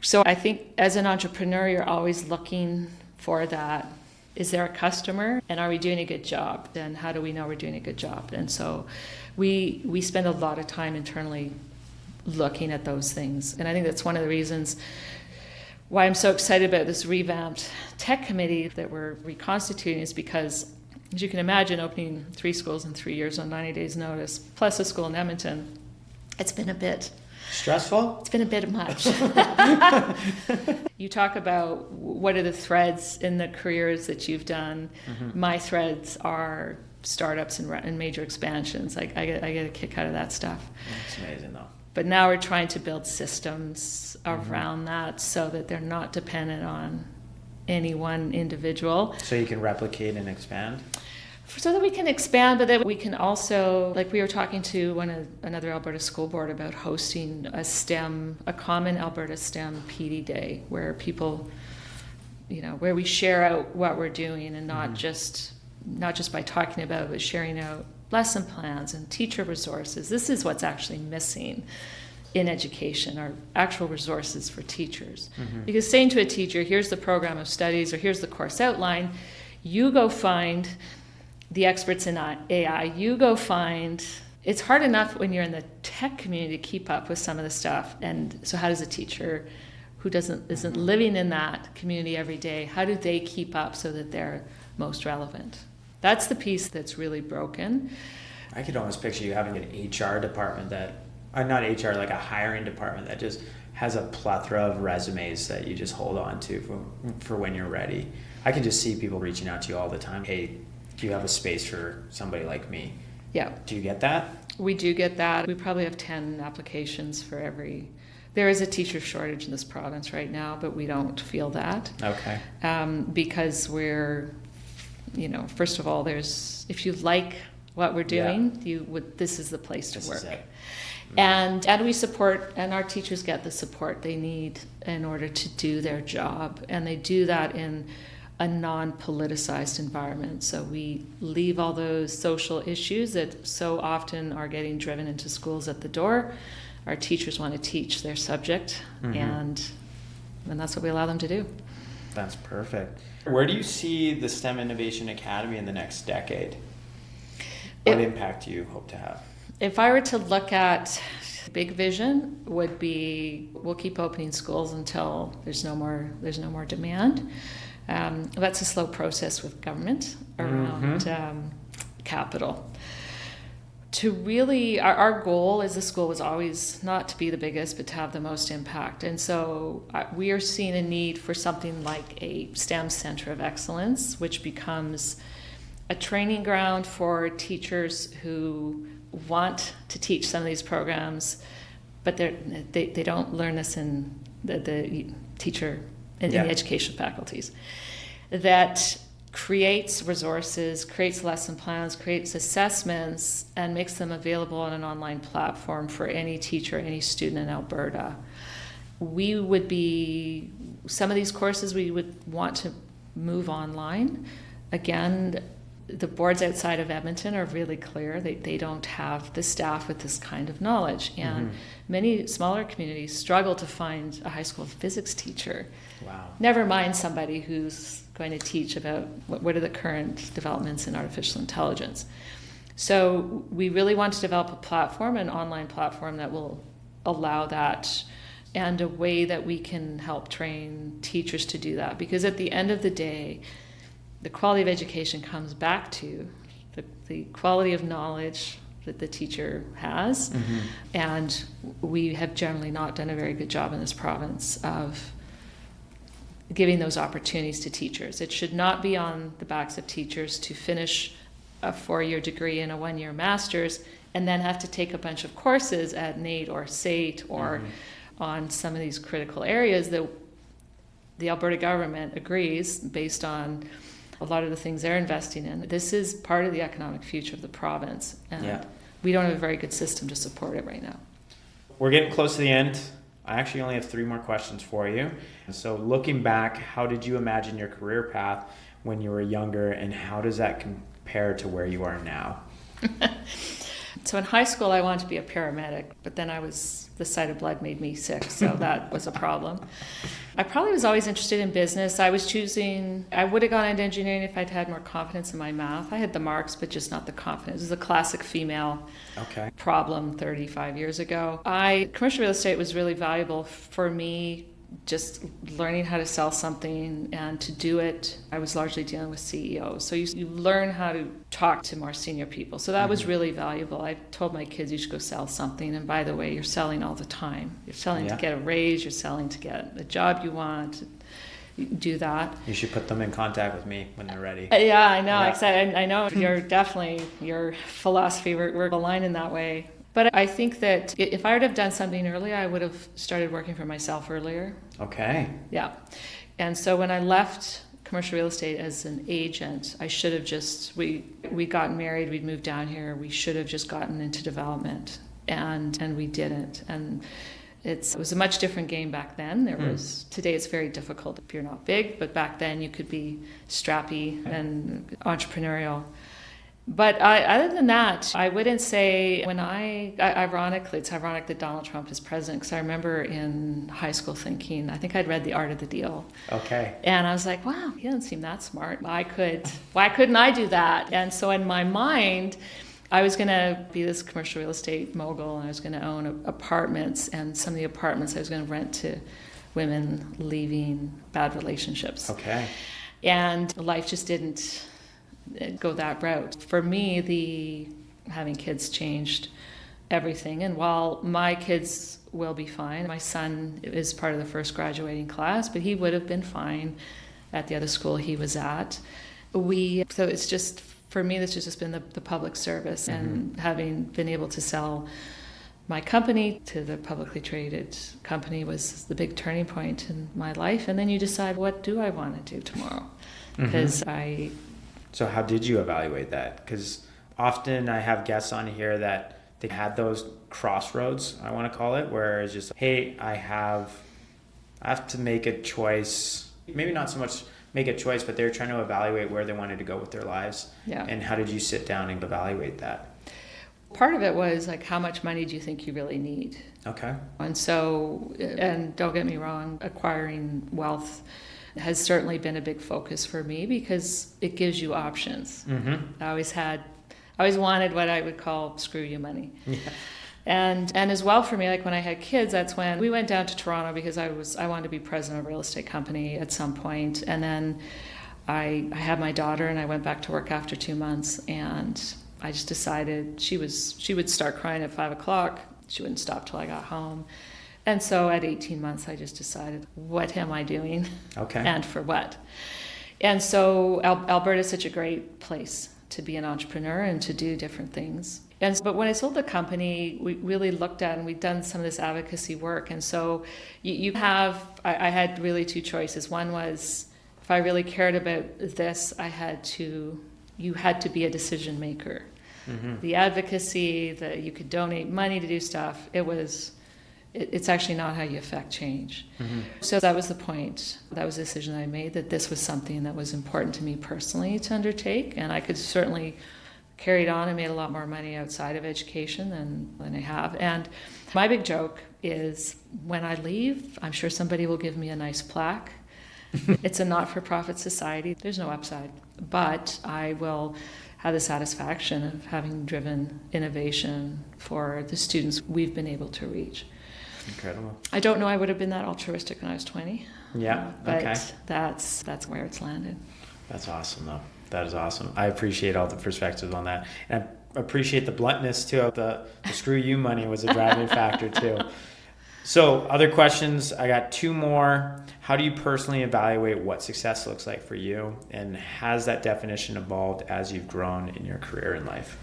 So I think as an entrepreneur, you're always looking for that. Is there a customer, and are we doing a good job? And how do we know we're doing a good job? And so we spend a lot of time internally looking at those things. And I think that's one of the reasons why I'm so excited about this revamped tech committee that we're reconstituting, is because, as you can imagine, opening 3 schools in 3 years on 90 days notice, plus a school in Edmonton, it's been a bit stressful? It's been a bit much. You talk about what are the threads in the careers that you've done. My threads are startups and major expansions. I get a kick out of that stuff. That's amazing, though. But now we're trying to build systems around that so that they're not dependent on any one individual. So you can replicate and expand? So that we can expand, but that we can also, like we were talking to another Alberta school board about hosting a common Alberta STEM PD day, where people, where we share out what we're doing, and not just by talking about it, but sharing out lesson plans and teacher resources. This is what's actually missing in education, are actual resources for teachers. Because saying to a teacher, here's the program of studies, or here's the course outline, you go find the experts in AI, you go find, it's hard enough when you're in the tech community to keep up with some of the stuff. And so how does a teacher who isn't living in that community every day, how do they keep up so that they're most relevant? That's the piece that's really broken. I could almost picture you having an HR department not HR, like a hiring department that just has a plethora of resumes that you just hold on to for when you're ready. I can just see people reaching out to you all the time. Hey, do you have a space for somebody like me? Yeah. Do you get that? We do get that. We probably have 10 applications for every. There is a teacher shortage in this province right now, but we don't feel that. Okay. Because we're, first of all, if you like what we're doing, this is the place to work. Is it. And we support, and our teachers get the support they need in order to do their job. And they do that in a non-politicized environment. So we leave all those social issues that so often are getting driven into schools at the door. Our teachers want to teach their subject, and that's what we allow them to do. That's perfect. Where do you see the STEM Innovation Academy in the next decade? What impact do you hope to have? If I were to look at big vision, would be we'll keep opening schools until there's no more demand. That's a slow process with government around capital. To really, our goal as a school was always not to be the biggest, but to have the most impact. And so we are seeing a need for something like a STEM Center of Excellence, which becomes a training ground for teachers who want to teach some of these programs, but they don't learn this in the teacher in the education faculties. That creates resources, creates lesson plans, creates assessments, and makes them available on an online platform for any teacher, any student in Alberta. Some of these courses we would want to move online. Again, the boards outside of Edmonton are really clear. They don't have the staff with this kind of knowledge. And many smaller communities struggle to find a high school physics teacher. Wow. Never mind somebody who's going to teach about what are the current developments in artificial intelligence. So we really want to develop a platform, an online platform that will allow that, and a way that we can help train teachers to do that. Because at the end of the day, the quality of education comes back to the quality of knowledge that the teacher has. And we have generally not done a very good job in this province of giving those opportunities to teachers. It should not be on the backs of teachers to finish a 4-year degree and a 1-year master's and then have to take a bunch of courses at NAIT or SAIT or on some of these critical areas that the Alberta government agrees based on a lot of the things they're investing in. This is part of the economic future of the province, and we don't have a very good system to support it right now. We're getting close to the end. I actually only have 3 more questions for you. So looking back, how did you imagine your career path when you were younger, and how does that compare to where you are now? So in high school, I wanted to be a paramedic, but then the sight of blood made me sick, so that was a problem. I probably was always interested in business. I would have gone into engineering if I'd had more confidence in my math. I had the marks, but just not the confidence. It was a classic female problem 35 years ago. Commercial real estate was really valuable for me, just learning how to sell something, and to do it, I was largely dealing with CEOs. So you learn how to talk to more senior people. So that was really valuable. I told my kids, you should go sell something. And by the way, you're selling all the time. You're selling to get a raise. You're selling to get a job you want. You do that. You should put them in contact with me when they're ready. Yeah, I know. Yeah. I know your philosophy, we're aligned in that way. But I think that if I would have done something earlier, I would have started working for myself earlier. Okay. Yeah. And so when I left commercial real estate as an agent, I should have we got married, we'd moved down here, we should have just gotten into development. And we didn't. And it was a much different game back then. Today it's very difficult if you're not big, but back then you could be strappy and entrepreneurial. But other than that, I wouldn't say it's ironic that Donald Trump is president, because I remember in high school thinking, I think I'd read The Art of the Deal. Okay. And I was like, wow, he doesn't seem that smart. Why couldn't I do that? And so in my mind, I was going to be this commercial real estate mogul, and I was going to own apartments, and some of the apartments I was going to rent to women leaving bad relationships. Okay. And life just didn't go that route. For me, having kids changed everything. And while my kids will be fine, my son is part of the first graduating class, but he would have been fine at the other school he was at. So it's just, for me, this has just been the public service, and having been able to sell my company to the publicly traded company was the big turning point in my life. And then you decide, what do I want to do tomorrow? Because So how did you evaluate that? Because often I have guests on here that they had those crossroads, I want to call it, where it's just, hey, I have to make a choice. Maybe not so much make a choice, but they're trying to evaluate where they wanted to go with their lives. Yeah. And how did you sit down and evaluate that? Part of it was like, how much money do you think you really need? Okay. And so, and don't get me wrong, acquiring wealth has certainly been a big focus for me because it gives you options. I always wanted what I would call screw you money. Yeah. And as well for me, like when I had kids, that's when we went down to Toronto because I wanted to be president of a real estate company at some point. And then I had my daughter and I went back to work after 2 months, and I just decided she would start crying at 5 o'clock. She wouldn't stop till I got home. And so at 18 months, I just decided, what am I doing? Okay. And for what? And so Alberta is such a great place to be an entrepreneur and to do different things. But when I sold the company, we really looked at, and we'd done some of this advocacy work. And so I had really two choices. One was, if I really cared about this, you had to be a decision maker. The advocacy, you could donate money to do stuff. It's actually not how you affect change. So that was the point. That was the decision I made, that this was something that was important to me personally to undertake. And I could certainly carry it on and made a lot more money outside of education than I have. And my big joke is, when I leave, I'm sure somebody will give me a nice plaque. It's a not-for-profit society. There's no upside. But I will have the satisfaction of having driven innovation for the students we've been able to reach. Incredible. I don't know I would have been that altruistic when I was 20. Yeah. But okay. That's where it's landed. That's awesome, though. That is awesome. I appreciate all the perspectives on that. And I appreciate the bluntness, too, of the screw you money was a driving factor, too. So other questions, I got two more. How do you personally evaluate what success looks like for you? And has that definition evolved as you've grown in your career and life?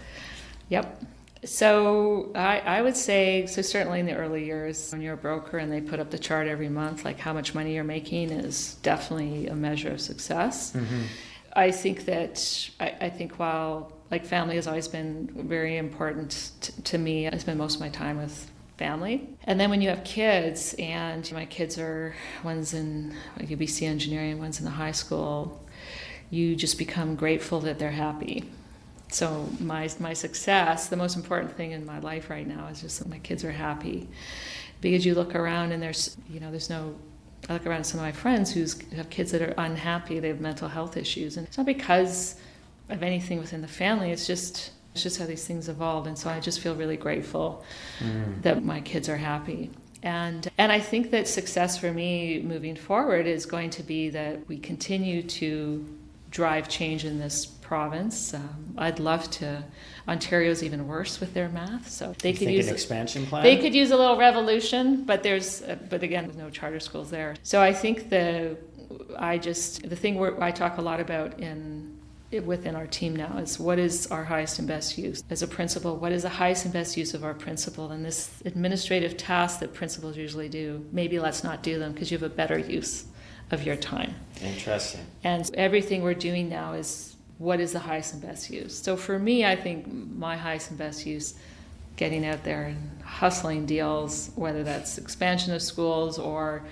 Yep. So I would say, so certainly in the early years, when you're a broker and they put up the chart every month, like how much money you're making is definitely a measure of success. I think while like family has always been very important to me, I spend most of my time with family. And then when you have kids, and my kids one's in UBC engineering, one's in the high school, you just become grateful that they're happy. So my success, the most important thing in my life right now is just that my kids are happy. Because you look around and I look around at some of my friends who have kids that are unhappy, they have mental health issues. And it's not because of anything within the family, it's just how these things evolve. And so I just feel really grateful that my kids are happy. And I think that success for me moving forward is going to be that we continue to drive change in this province. I'd love to. Ontario's even worse with their math, so they could use an expansion plan. They could use a little revolution, but again, there's no charter schools there. So I think the thing I talk a lot about within our team now is, what is our highest and best use as a principal? What is the highest and best use of our principal? And this administrative task that principals usually do, maybe let's not do them because you have a better use of your time. Interesting. And everything we're doing now is, what is the highest and best use? So for me, I think my highest and best use, getting out there and hustling deals, whether that's expansion of schools or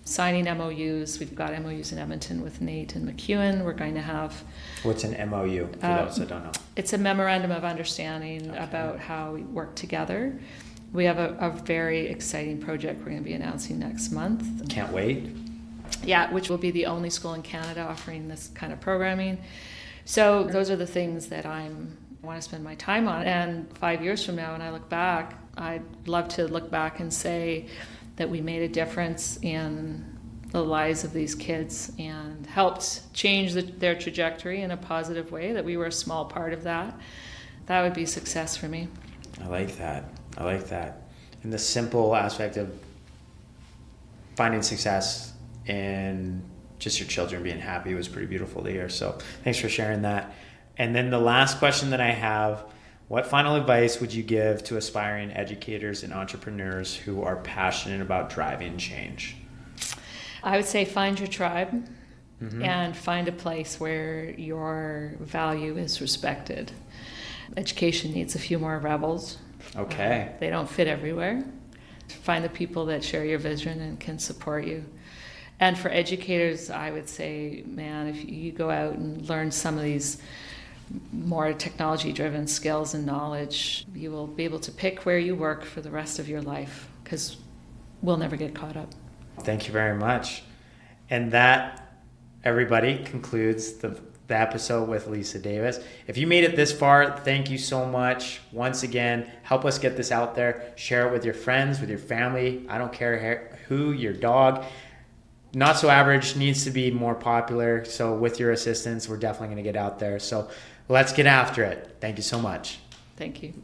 signing MOUs. We've got MOUs in Edmonton with Nate and McEwen. We're going to have... What's an MOU, for those that don't know? It's a memorandum of understanding about how we work together. We have a very exciting project we're going to be announcing next month. Can't wait. Yeah, which will be the only school in Canada offering this kind of programming. So those are the things that I want to spend my time on. And 5 years from now, when I look back, I'd love to look back and say that we made a difference in the lives of these kids and helped change their trajectory in a positive way, that we were a small part of that. That would be success for me. I like that. I like that. And the simple aspect of finding success in just your children being happy was pretty beautiful to hear. So thanks for sharing that. And then the last question that I have, what final advice would you give to aspiring educators and entrepreneurs who are passionate about driving change? I would say find your tribe and find a place where your value is respected. Education needs a few more rebels. Okay. They don't fit everywhere. Find the people that share your vision and can support you. And for educators, I would say, man, if you go out and learn some of these more technology-driven skills and knowledge, you will be able to pick where you work for the rest of your life, because we'll never get caught up. Thank you very much. And that, everybody, concludes the episode with Lisa Davis. If you made it this far, thank you so much. Once again, help us get this out there. Share it with your friends, with your family. I don't care who, your dog. Not So Average needs to be more popular. So with your assistance, we're definitely going to get out there. So let's get after it. Thank you so much. Thank you.